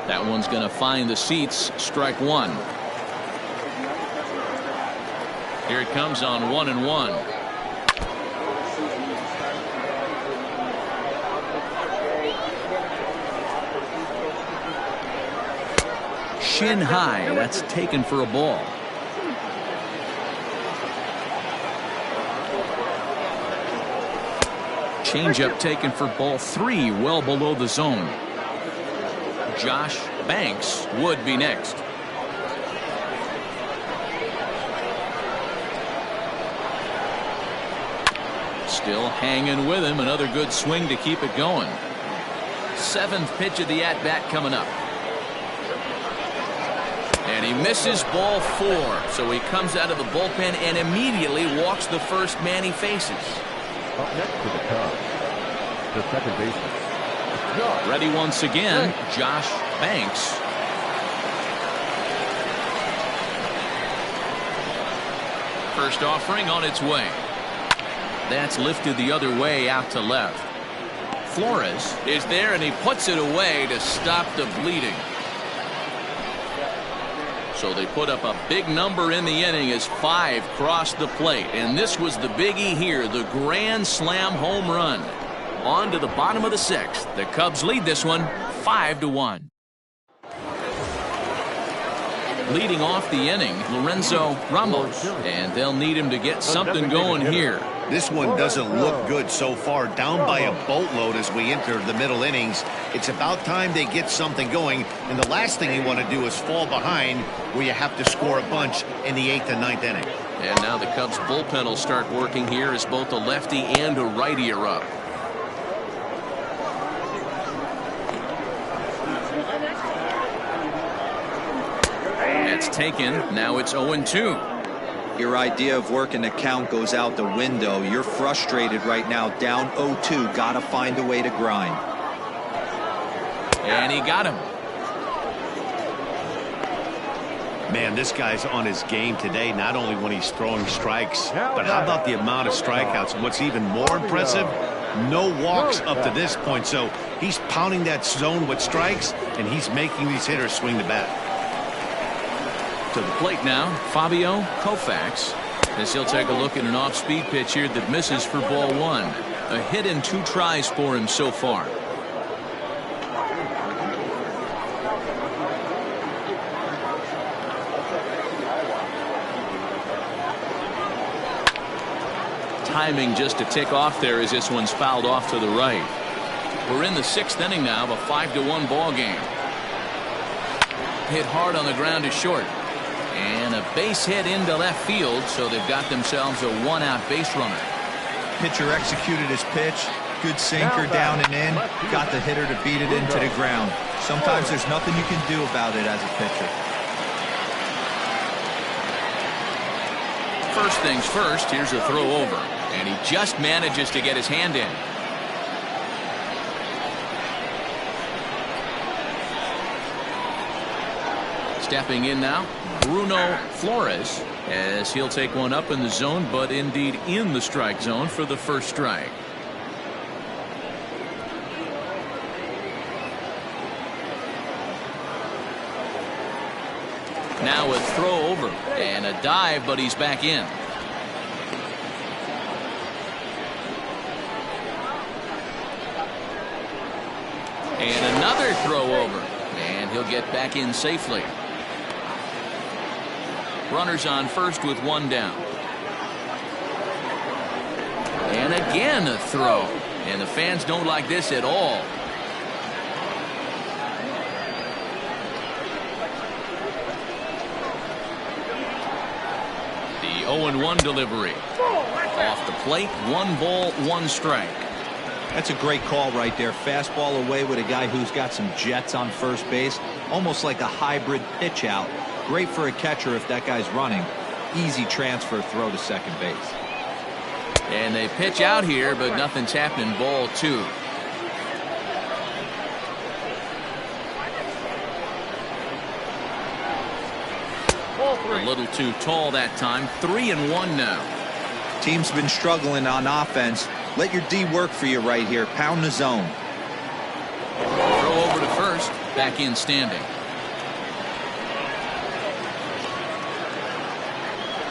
That one's going to find the seats. Strike one. Here it comes on 1-1. Shin high. That's taken for a ball. Changeup taken for ball 3, well below the zone. Josh Banks would be next. Still hanging with him. Another good swing to keep it going. 7th pitch of the at-bat coming up. And he misses ball 4. So he comes out of the bullpen and immediately walks the first man he faces. Up next to the Cubs, the second baseman. Ready once again, Josh Banks. First offering on its way. That's lifted the other way out to left. Flores is there and he puts it away to stop the bleeding. So they put up a big number in the inning as 5 crossed the plate. And this was the biggie here, the grand slam home run. On to the bottom of the 6th. The Cubs lead this one 5-1. Leading off the inning, Lorenzo Ramos. And they'll need him to get something going here. This one doesn't look good so far, down by a boatload as we enter the middle innings. It's about time they get something going, and the last thing you want to do is fall behind where you have to score a bunch in the 8th and 9th inning. And now the Cubs bullpen will start working here as both a lefty and a righty are up. That's taken. Now it's 0-2. Your idea of working the count goes out the window. You're frustrated right now, down 0-2. Gotta find a way to grind. And he got him. Man, this guy's on his game today, not only when he's throwing strikes, but how about the amount of strikeouts? And what's even more impressive, no walks up to this point. So he's pounding that zone with strikes, and he's making these hitters swing the bat. To the plate now, Fabio Koufax, as he'll take a look at an off-speed pitch here that misses for ball 1. A hit in 2 tries for him so far. Timing just a tick off there as this one's fouled off to the right. We're in the 6th inning now of a 5-1 ball game. Hit hard on the ground to short. And a base hit into left field, so they've got themselves a 1-out base runner. Pitcher executed his pitch. Good sinker down and in. Got the hitter to beat it into the ground. Sometimes there's nothing you can do about it as a pitcher. First things first, here's a throw over. And he just manages to get his hand in. Stepping in now, Bruno Flores, as he'll take one up in the zone, but indeed in the strike zone for the first strike. Now a throw over and a dive, but he's back in. And another throw over, and he'll get back in safely. Runners on first with 1 down. And again a throw. And the fans don't like this at all. The 0-1 delivery. Off the plate, 1 ball, 1 strike. That's a great call right there. Fastball away with a guy who's got some jets on first base. Almost like a hybrid pitch out. Great for a catcher if that guy's running. Easy transfer throw to second base. And they pitch out here, but nothing's happening. Ball 2. A little too tall that time. 3-1 now. Team's been struggling on offense. Let your D work for you right here. Pound the zone. Throw over to first. back in standing.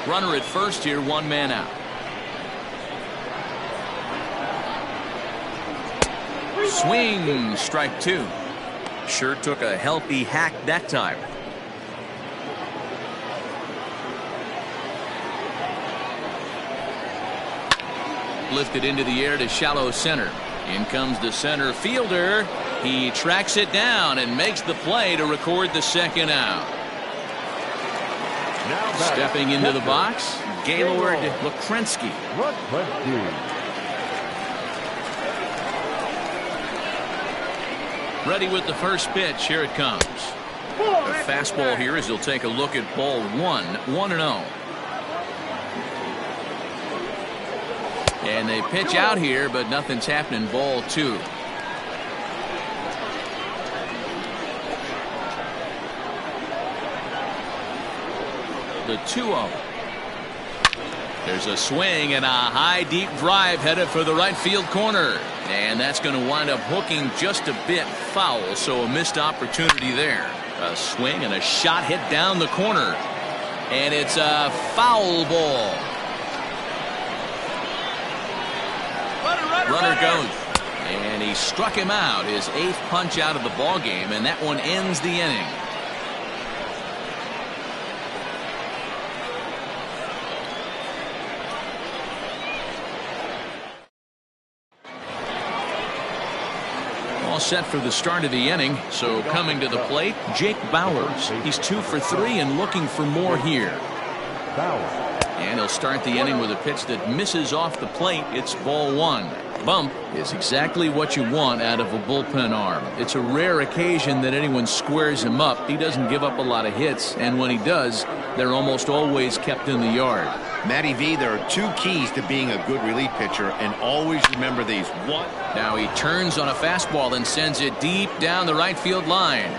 Runner at first here, one man out. Swing, strike two. Sure took a healthy hack that time. Lifted into the air to shallow center. In comes the center fielder. He tracks it down and makes the play to record the second out. Stepping into the box, Gaylord Lakrensky. Ready with the first pitch. Here it comes. A fastball here as he'll take a look at ball one. 1-0. And they pitch out here, but nothing's happening. Ball two. The 2-0. There's a swing and a high deep drive headed for the right field corner. And that's going to wind up hooking just a bit foul, so a missed opportunity there. A swing and a shot hit down the corner. And it's a foul ball. Runner goes. And he struck him out. His 8th punch out of the ball game, and that one ends the inning. All set for the start of the inning. So coming to the plate, Jake Bauers. He's 2 for 3 and looking for more here. And he'll start the inning with a pitch that misses off the plate. It's ball one. Bump is exactly what you want out of a bullpen arm. It's a rare occasion that anyone squares him up. He doesn't give up a lot of hits, and when he does, they're almost always kept in the yard. Matty V, there are 2 keys to being a good relief pitcher, and always remember these. One. Now he turns on a fastball and sends it deep down the right field line.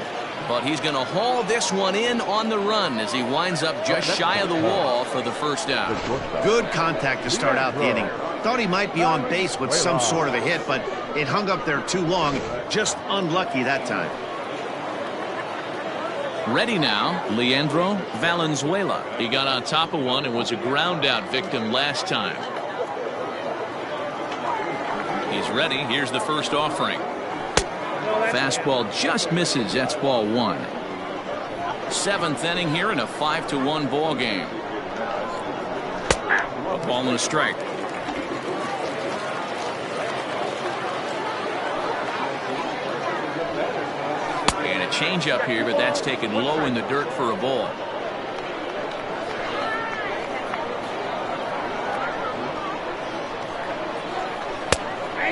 But he's going to haul this one in on the run as he winds up just shy of the wall for the first out. Good contact to start out the inning. Thought he might be on base with some sort of a hit, but it hung up there too long. Just unlucky that time. Ready now, Leandro Valenzuela. He got on top of one and was a ground out victim last time. He's ready. Here's the first offering. Fastball just misses. That's ball one. 7th inning here in a 5-1 ball game. A ball and a strike. And a changeup here, but that's taken low in the dirt for a ball.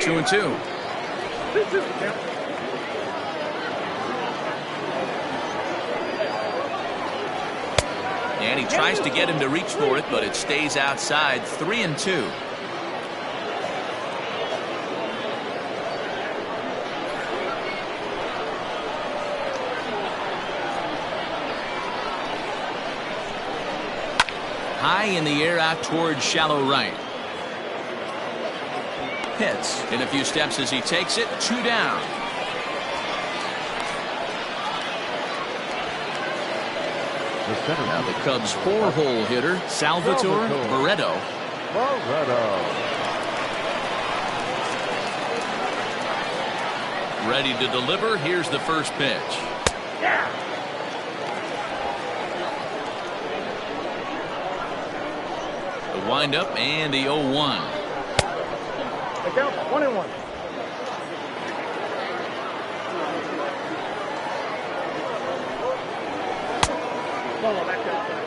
Two and two. And he tries to get him to reach for it, but it stays outside. 3-2. High in the air out towards shallow right. Hits in a few steps as he takes it. 2 down. Now the Cubs' 4-hole hitter, Salvatore Barreto. Ready to deliver. Here's the first pitch. The windup and the 0-1. The count 1-1. Ball back outside.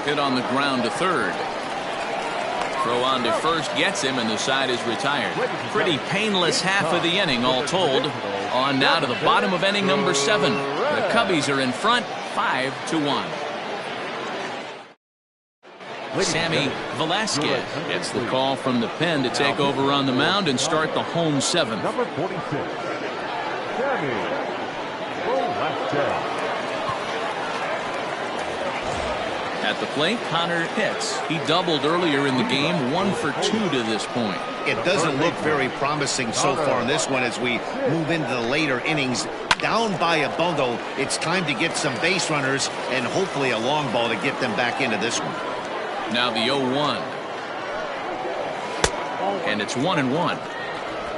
Hit on the ground to third. Throw on to first gets him, and the side is retired. Pretty painless half of the inning, all told. On now to the bottom of inning number 7. The Cubbies are in front, 5-1. Sammy Velasquez gets the call from the pen to take over on the mound and start the home 7th. Number 46, Sammy Last 10. At the plate, Connor Pitts. He doubled earlier in the game, 1 for 2 to this point. It doesn't look very promising so far in this one as we move into the later innings. Down by a bundle, it's time to get some base runners and hopefully a long ball to get them back into this one. Now the 0-1. And it's 1-1.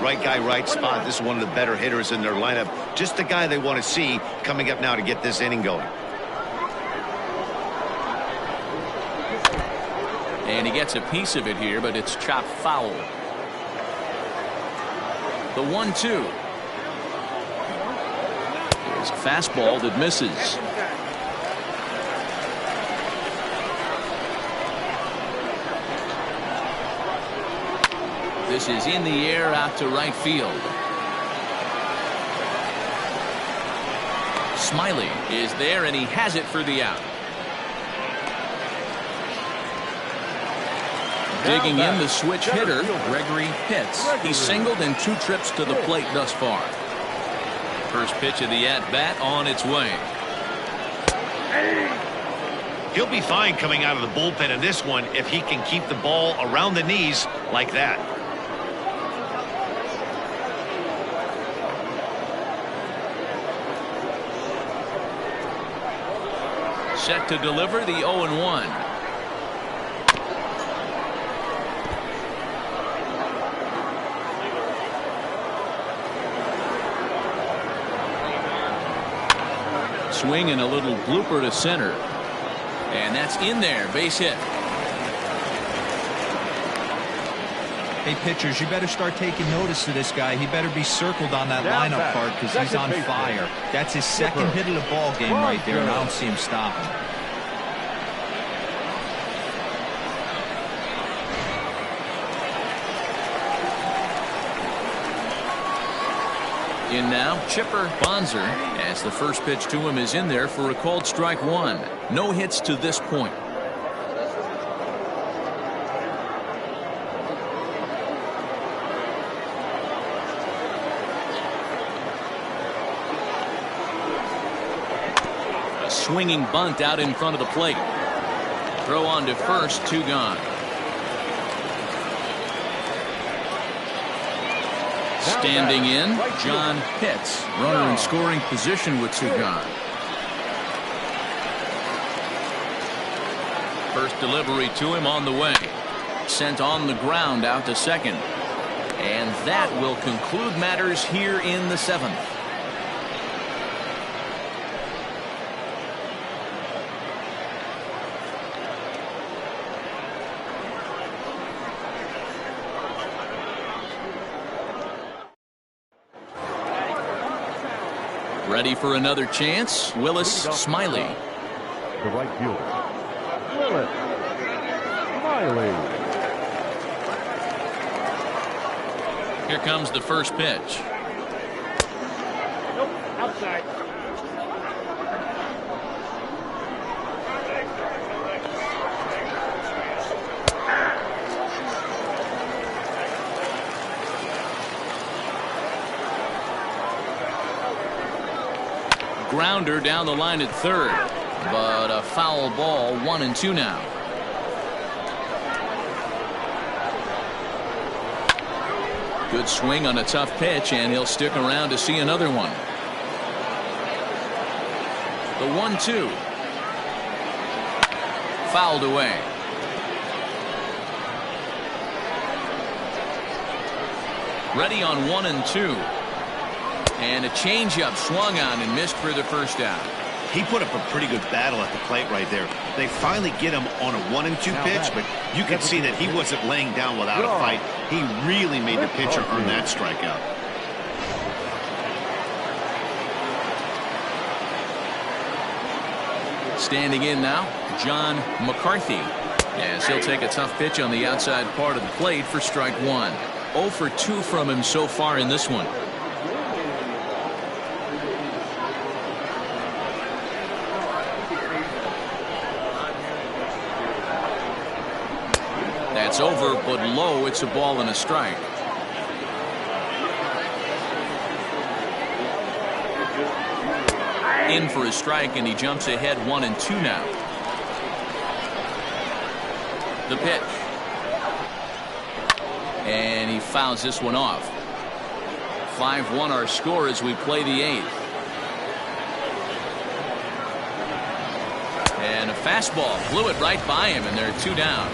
Right guy, right spot. This is one of the better hitters in their lineup. Just the guy they want to see coming up now to get this inning going. And he gets a piece of it here, but it's chopped foul. The 1-2. There's a fastball that misses. This is in the air out to right field. Smiley is there, and he has it for the out. Digging in the switch hitter, Gregory Pitts. He's singled in 2 trips to the plate thus far. First pitch of the at-bat on its way. He'll be fine coming out of the bullpen in this one if he can keep the ball around the knees like that. Set to deliver the 0-1. Swing and a little blooper to center. And that's in there. Base hit. Hey, pitchers, you better start taking notice of this guy. He better be circled on that lineup card because he's on fire. That's his second hit of the ball game right there, and I don't see him stopping. In now, Chipper Bonzer, as the first pitch to him is in there for a called strike 1. No hits to this point. A swinging bunt out in front of the plate. Throw on to first, 2 gone. Standing in, John Pitts. Runner in scoring position with 2 gone. First delivery to him on the way. Sent on the ground out to second. And that will conclude matters here in the 7th. Ready for another chance, Willis Smiley. The right fielder, Willis Smiley. Here comes the first pitch. Nope, outside. Grounder down the line at third, but a foul ball, 1-2 now. Good swing on a tough pitch, and he'll stick around to see another one. The 1-2. Fouled away. Ready on 1-2. And a changeup swung on and missed for the first out. He put up a pretty good battle at the plate right there. They finally get him on a 1-2 pitch, but you could see that he wasn't laying down without a fight. He really made the pitcher earn that strikeout. Standing in now, John McCarthy, as he'll take a tough pitch on the outside part of the plate for strike 1. 0 for 2 from him so far in this one. That's over, but low. It's a ball and a strike. in for a strike, and he jumps ahead 1-2 now. The pitch. And he fouls this one off. 5-1 our score as we play the 8th. And a fastball blew it right by him, and they're 2 down.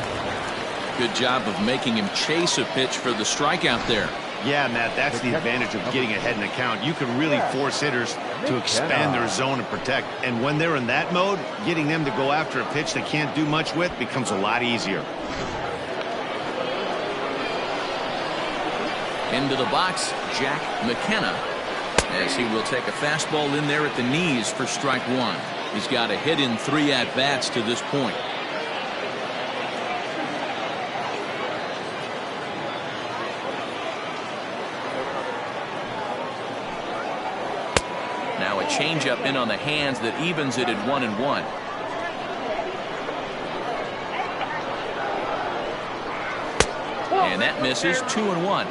Good job of making him chase a pitch for the strikeout there. Yeah, Matt, that's the advantage of getting ahead in the count. You can really force hitters to expand their zone and protect. And when they're in that mode, getting them to go after a pitch they can't do much with becomes a lot easier. Into the box, Jack McKenna, as he will take a fastball in there at the knees for strike 1. He's got a hit in 3 at-bats to this point. Now a changeup in on the hands that evens it at 1-1. And that misses. 2-1.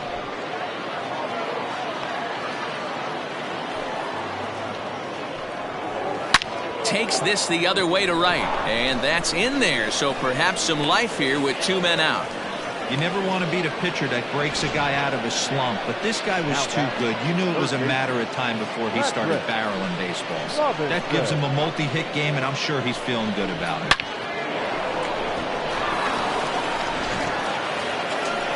Takes this the other way to right, and that's in there, so perhaps some life here with 2 men out. You never want to beat a pitcher that breaks a guy out of a slump, but this guy was too good. You knew it was a matter of time before he started barreling baseballs. That gives him a multi-hit game, and I'm sure he's feeling good about it.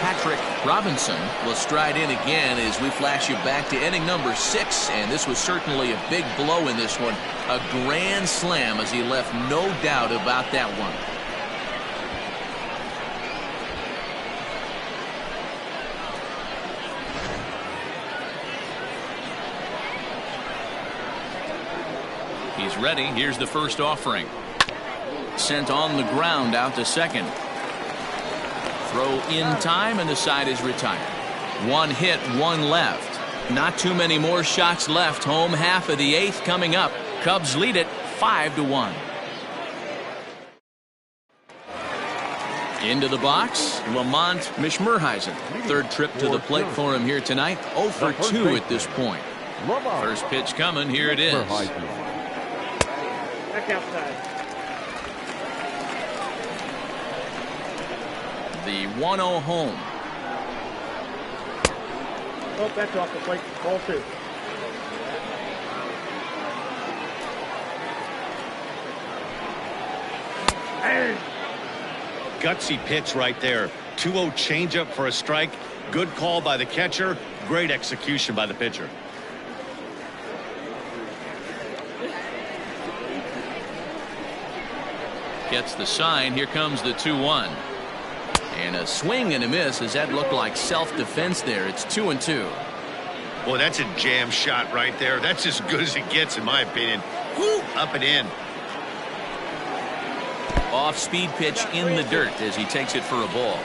Patrick Robinson will stride in again as we flash you back to inning number 6, and this was certainly a big blow in this one. A grand slam as he left no doubt about that one. He's ready. Here's the first offering. Sent on the ground out to second. Throw in time, and the side is retired. 1 hit, 1 left. Not too many more shots left. Home half of the 8th coming up. Cubs lead it 5-1. Into the box, Lamont Mishmerheisen. Third trip to the plate for him here tonight. 0 for 2 at this point. First pitch coming. Here it is. Back outside. The 1-0 home. Oh, that's off the plate. Ball 2. Gutsy pitch right there. 2-0 changeup for a strike. Good call by the catcher. Great execution by the pitcher. Gets the sign. Here comes the 2-1. And a swing and a miss as that looked like self-defense there. It's 2-2. Boy, that's a jam shot right there. That's as good as it gets, in my opinion. Woo, up and in. Off-speed pitch in the dirt as he takes it for a ball.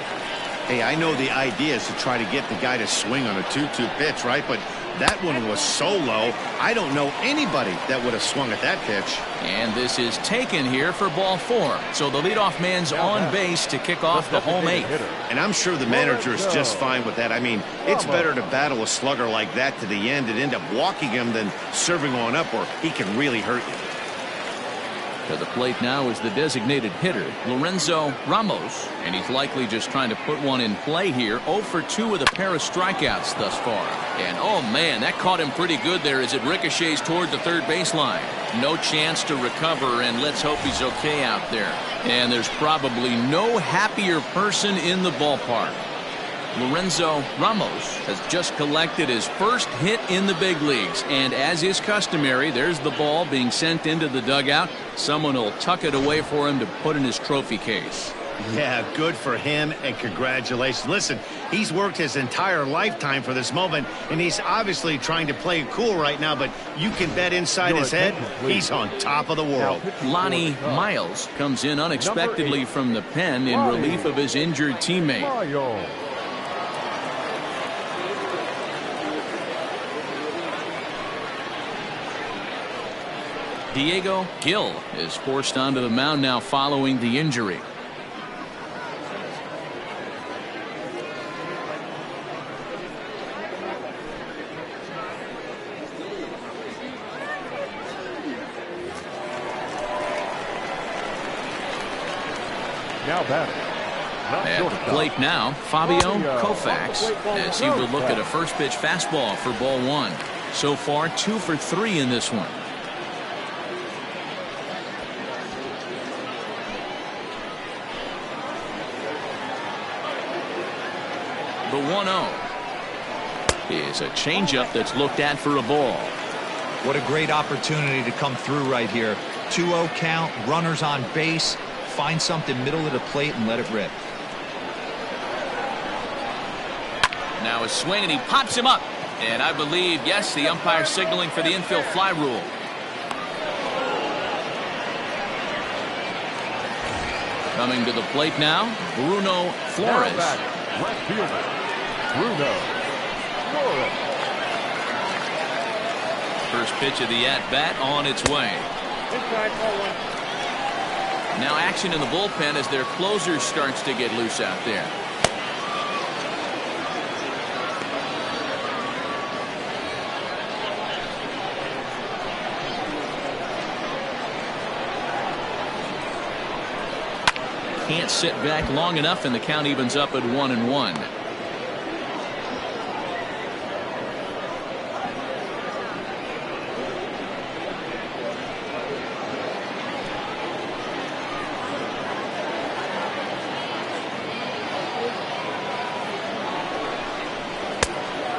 Hey, I know the idea is to try to get the guy to swing on a 2-2 pitch, right? But that one was so low, I don't know anybody that would have swung at that pitch. And this is taken here for ball 4. So the leadoff man's on base to kick off the home 8th. And I'm sure the manager is just fine with that. I mean, it's better to battle a slugger like that to the end and end up walking him than serving on up, or he can really hurt you. To the plate now is the designated hitter, Lorenzo Ramos, and he's likely just trying to put one in play here. 0 for 2 with a pair of strikeouts thus far. And oh man, that caught him pretty good there as it ricochets toward the third baseline. No chance to recover, and let's hope he's okay out there. And there's probably no happier person in the ballpark. Lorenzo Ramos has just collected his first hit in the big leagues, and as is customary, there's the ball being sent into the dugout. Someone will tuck it away for him to put in his trophy case. Yeah, good for him, and congratulations. Listen, he's worked his entire lifetime for this moment, and he's obviously trying to play it cool right now, but you can bet inside his head, he's on top of the world. Lonnie Miles comes in unexpectedly from the pen in relief of his injured teammate. Diego Gil is forced onto the mound now following the injury. Now batting. At the plate now, Fabio Koufax, as he will look at a first pitch fastball for ball one. So far, 2 for 3 in this one. The 1-0 is a changeup that's looked at for a ball. What a great opportunity to come through right here. 2-0 count, runners on base. Find something middle of the plate and let it rip. Now a swing, and he pops him up. And I believe, yes, the umpire signaling for the infield fly rule. Coming to the plate now, Bruno Flores. Left fielder, Bruno Flores. First pitch of the at-bat on its way. Inside, ball one. Now action in the bullpen as their closer starts to get loose out there. Can't sit back long enough, and the count evens up at 1-1.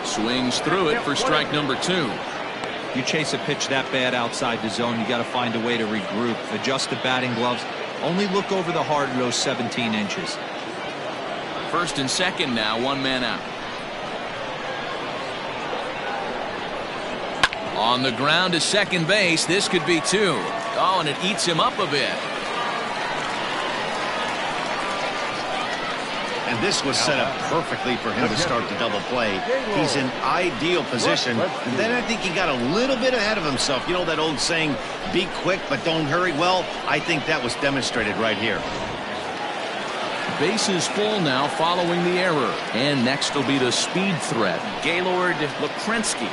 Swings through it for strike number 2. You chase a pitch that bad outside the zone, you got to find a way to regroup, adjust the batting gloves. Only look over the heart of those 17 inches. First and second now, 1 man out. On the ground to second base. This could be 2. Oh, and it eats him up a bit. And this was set up perfectly for him to start the double play. He's in ideal position. And then I think he got a little bit ahead of himself. You know that old saying, be quick but don't hurry? Well, I think that was demonstrated right here. Bases full now following the error. And next will be the speed threat, Gaylord Lukrensky.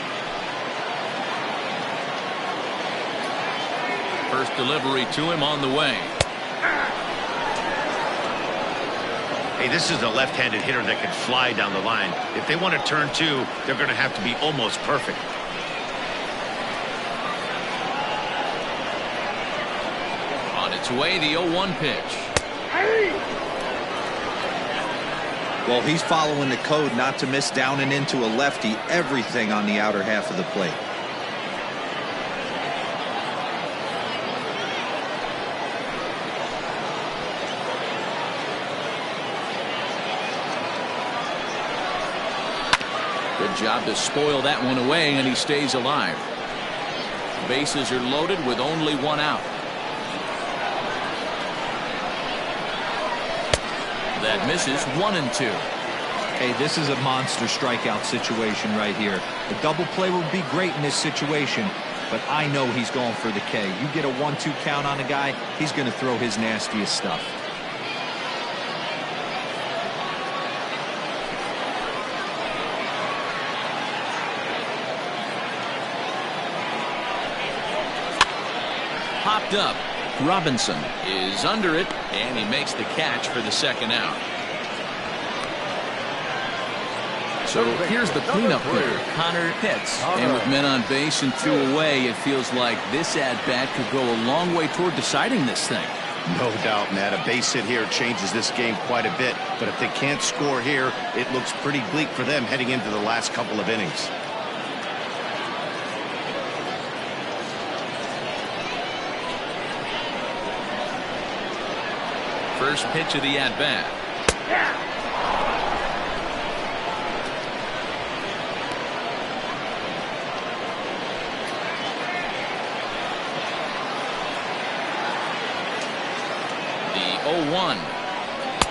First delivery to him on the way. Hey, this is a left-handed hitter that can fly down the line. If they want to turn 2, they're going to have to be almost perfect. On its way, the 0-1 pitch. Well, he's following the code not to miss down and into a lefty. Everything on the outer half of the plate. Good job to spoil that one away, and he stays alive. Bases are loaded with only 1 out. That misses. 1-2. Hey, this is a monster strikeout situation right here. A double play would be great in this situation, but I know he's going for the K. You get a 1-2 count on a guy, he's going to throw his nastiest stuff. Popped up. Robinson is under it, and he makes the catch for the second out. So here's the cleanup hitter, Connor Pitts. And with men on base and 2 away, it feels like this at-bat could go a long way toward deciding this thing. No doubt, Matt. A base hit here changes this game quite a bit. But if they can't score here, it looks pretty bleak for them heading into the last couple of innings. First pitch of the at-bat. The 0-1.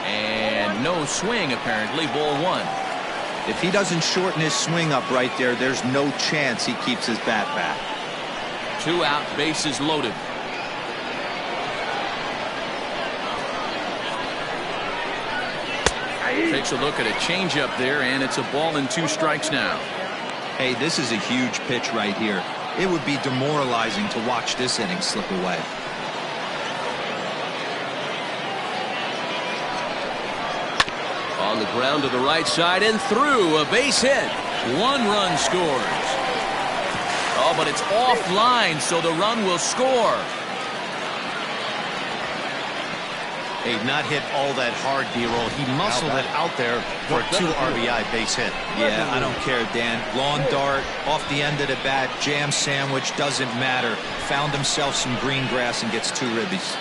And no swing, apparently. Ball 1. If he doesn't shorten his swing up right there, there's no chance he keeps his bat back. 2 out, bases loaded. Takes a look at a changeup there, and it's a ball and 2 strikes now. Hey, this is a huge pitch right here. It would be demoralizing to watch this inning slip away. On the ground to the right side and through. A base hit. 1 run scores. Oh, but it's offline, so the run will score. Hey, not hit all that hard, D-roll. He muscled it out there for a 2 RBI base hit. Yeah, I don't care, Dan. Lawn dart, off the end of the bat, jam sandwich, doesn't matter. Found himself some green grass and gets 2 ribbies.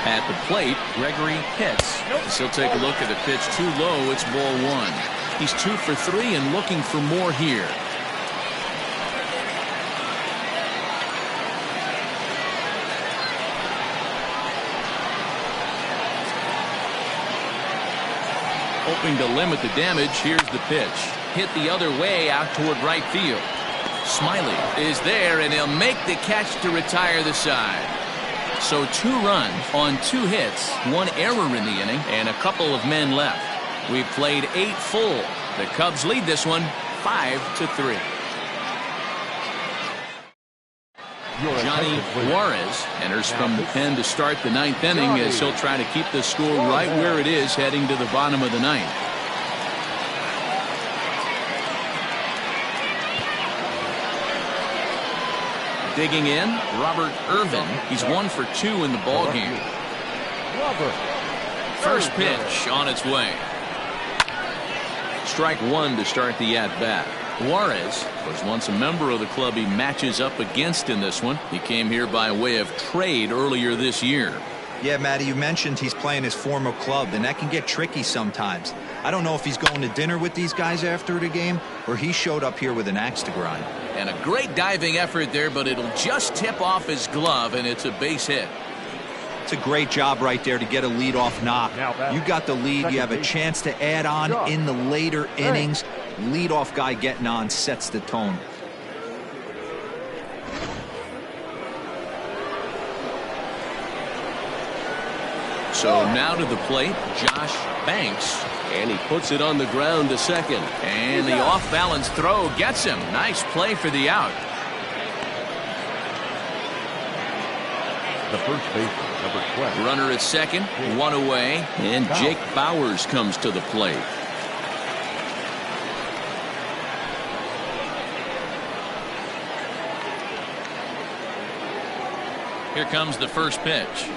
At the plate, Gregory hits. As he'll take a look at the pitch too low. It's ball 1. He's 2 for 3 and looking for more here. Hoping to limit the damage. Here's the pitch. Hit the other way out toward right field. Smiley is there, and he'll make the catch to retire the side. So 2 runs on 2 hits, 1 error in the inning, and a couple of men left. We've played 8 full. The Cubs lead this one 5-3. Johnny Juarez enters from the pen to start the 9th inning as he'll try to keep the score right where it is heading to the bottom of the 9th. Digging in, Robert Irvin. He's 1 for 2 in the ballgame. First pitch on its way. Strike 1 to start the at-bat. Juarez was once a member of the club he matches up against in this one. He came here by way of trade earlier this year. Yeah, Matty, you mentioned he's playing his former club, and that can get tricky sometimes. I don't know if he's going to dinner with these guys after the game, or he showed up here with an axe to grind. And a great diving effort there, but it'll just tip off his glove, and it's a base hit. It's a great job right there to get a leadoff knock. You got the lead. You have a chance to add on in the later innings. Leadoff guy getting on sets the tone. So now to the plate, Josh Banks. And he puts it on the ground to second. And the off-balance throw gets him. Nice play for the out. The first baseman, number 12. Runner at second, 1 away. And Jake Bowers comes to the plate. Here comes the first pitch.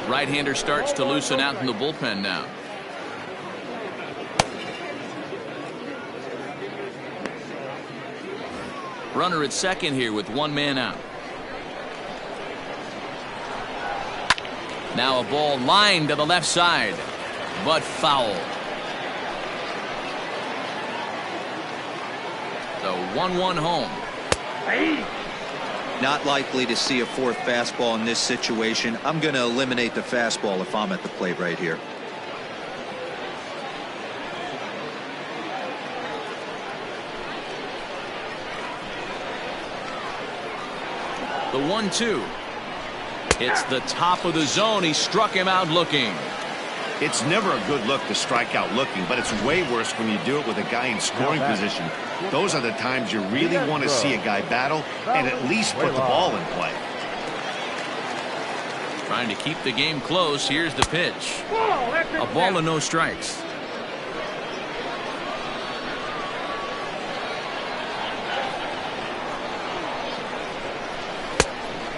Right-hander starts to loosen out in the bullpen now. Runner at second here with 1 man out. Now a ball lined to the left side, but foul. The 1-1 home. Not likely to see a 4th fastball in this situation. I'm going to eliminate the fastball if I'm at the plate right here. The 1-2. Hits the top of the zone. He struck him out looking. It's never a good look to strike out looking, but it's way worse when you do it with a guy in scoring position. Those are the times you really want to see a guy battle and at least put the ball in play. Trying to keep the game close. Here's the pitch. A ball and no strikes.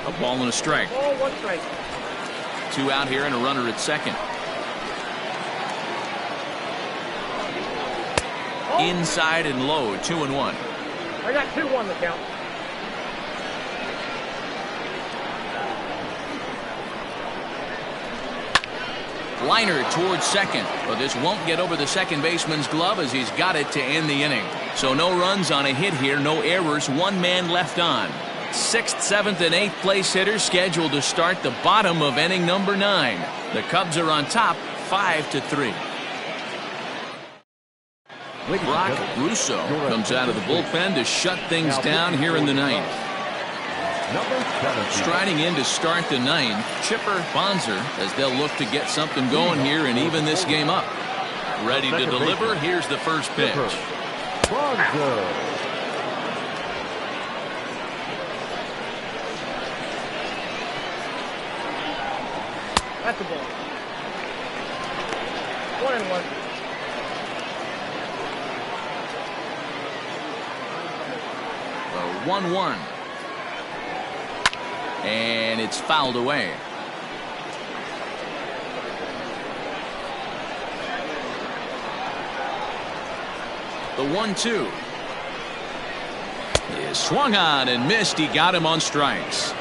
A ball and a strike. 2 out here and a runner at second. Inside and low, 2-1. I got 2-1 the count. Liner towards second, but this won't get over the second baseman's glove as he's got it to end the inning. So no runs on a hit here, no errors, 1 man left on. 6th, 7th, and 8th place hitters scheduled to start the bottom of inning number 9. The Cubs are on top, 5-3. Brock Russo comes out of the bullpen to shut things down here in the 9th. Striding in to start the 9th, Chipper Bonser, as they'll look to get something going here and even this game up. Ready to deliver. Here's the first pitch. That's a ball. 1-1. The 1-1. And it's fouled away. The 1-2 is swung on and missed. He got him on strikes.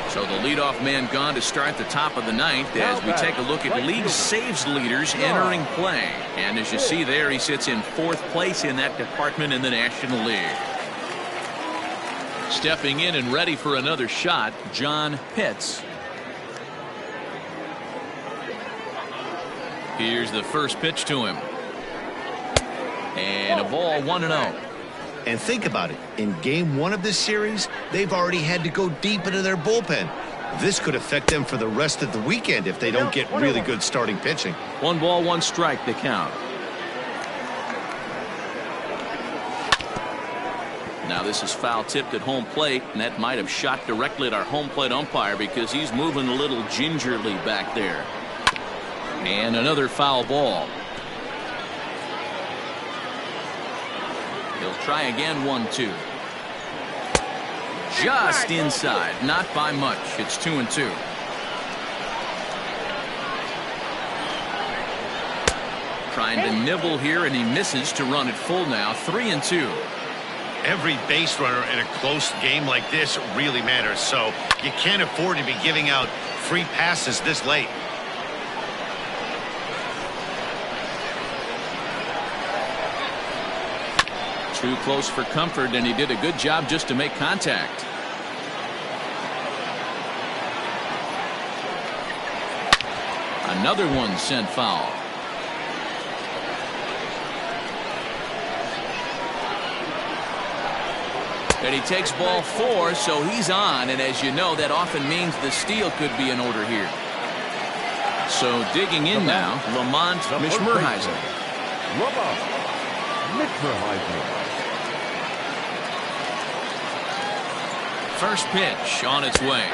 So the leadoff man gone to start the top of the ninth as we take a look at league saves leaders entering play. And as you see there, he sits in 4th place in that department in the National League. Stepping in and ready for another shot, John Pitts. Here's the first pitch to him. And a ball 1-0. And think about it. In game 1 of this series, they've already had to go deep into their bullpen. This could affect them for the rest of the weekend if they don't get really good starting pitching. 1 ball, 1 strike, the count. Now this is foul tipped at home plate, and that might have shot directly at our home plate umpire because he's moving a little gingerly back there. And another foul ball. He'll try again. 1-2. Just inside, not by much. It's 2-2. Trying to nibble here, and he misses to run it full now. 3-2. Every base runner in a close game like this really matters, so you can't afford to be giving out free passes this late. Too close for comfort, and he did a good job just to make contact. Another one sent foul. And he takes ball 4, so he's on, and as you know, that often means the steal could be in order here. So digging in now, Lamont Mishmerheisen. Lamont Mishmerheisen. First pitch on its way.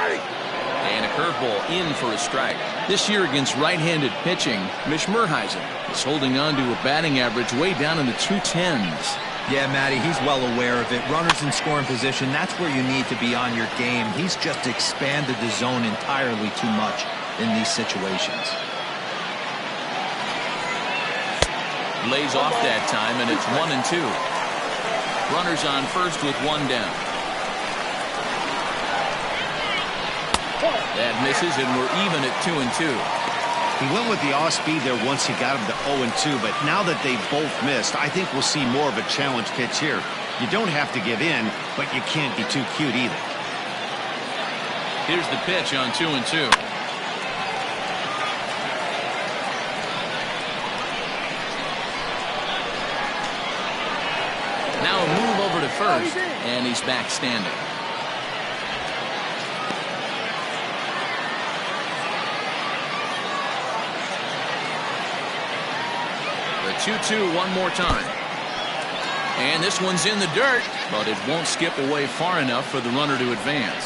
And a curveball in for a strike. This year against right-handed pitching, Mishmerheisen is holding on to a batting average way down in the 210s. Yeah, Matty, he's well aware of it. Runners in scoring position, that's where you need to be on your game. He's just expanded the zone entirely too much in these situations. Lays off that time, and it's 1-2. Runners on first with 1 down. That misses, and we're even at 2-2. He went with the off-speed there once he got him to 0-2, but now that they've both missed, I think we'll see more of a challenge pitch here. You don't have to give in, but you can't be too cute either. Here's the pitch on 2-2. Now a move over to first, and he's back standing. The 2-2 one more time. And this one's in the dirt, but it won't skip away far enough for the runner to advance.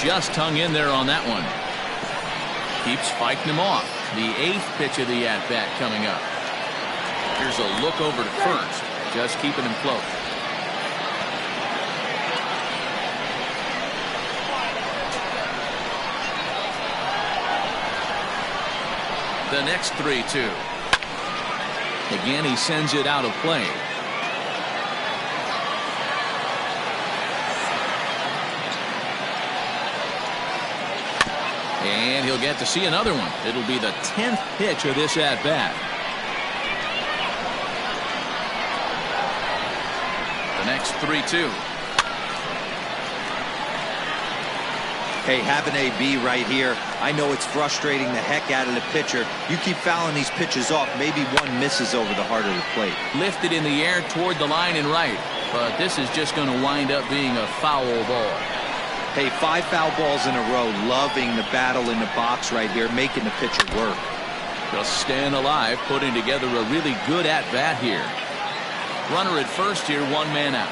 Just hung in there on that one. Keeps fighting him off. The 8th pitch of the at-bat coming up. Here's a look over to first. Just keeping him close. The next 3-2. Again, he sends it out of play. And he'll get to see another one. It'll be the 10th pitch of this at-bat. The next 3-2. Hey, have an AB right here. I know it's frustrating the heck out of the pitcher. You keep fouling these pitches off, maybe one misses over the heart of the plate. Lifted in the air toward the line and right. But this is just going to wind up being a foul ball. Hey, 5 foul balls in a row. Loving the battle in the box right here, making the pitcher work. Just staying alive, putting together a really good at-bat here. Runner at first here, 1 man out.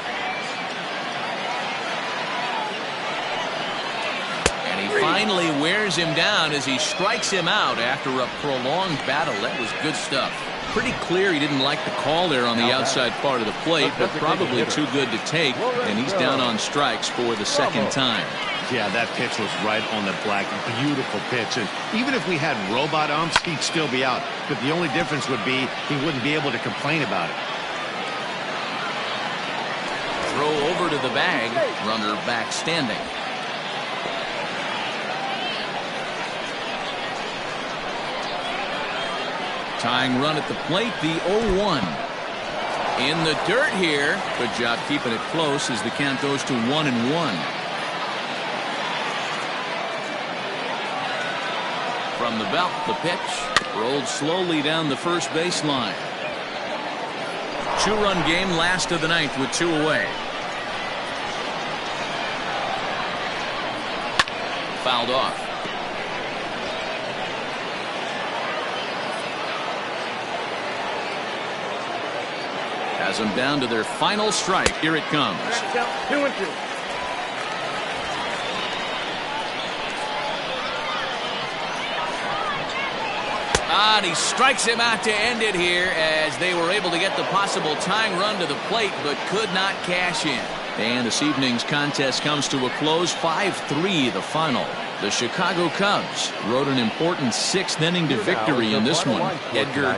And he finally wears him down as he strikes him out after a prolonged battle. That was good stuff. Pretty clear he didn't like the call there on the outside part of the plate, but probably too good to take, and he's down on strikes for the second time. Yeah, that pitch was right on the black. Beautiful pitch. And even if we had robot umps, he'd still be out. But the only difference would be he wouldn't be able to complain about it. Throw over to the bag. Runner back standing. Tying run at the plate, the 0-1. In the dirt here. Good job keeping it close as the count goes to 1-1. From the belt, the pitch rolled slowly down the first baseline. 2-run game, last of the ninth with 2 away. Fouled off. Has them down to their final strike. Here it comes. 2-2. And he strikes him out to end it here as they were able to get the possible tying run to the plate but could not cash in. And this evening's contest comes to a close. 5-3 the final. The Chicago Cubs rode an important 6th inning to victory in this one. Edgar.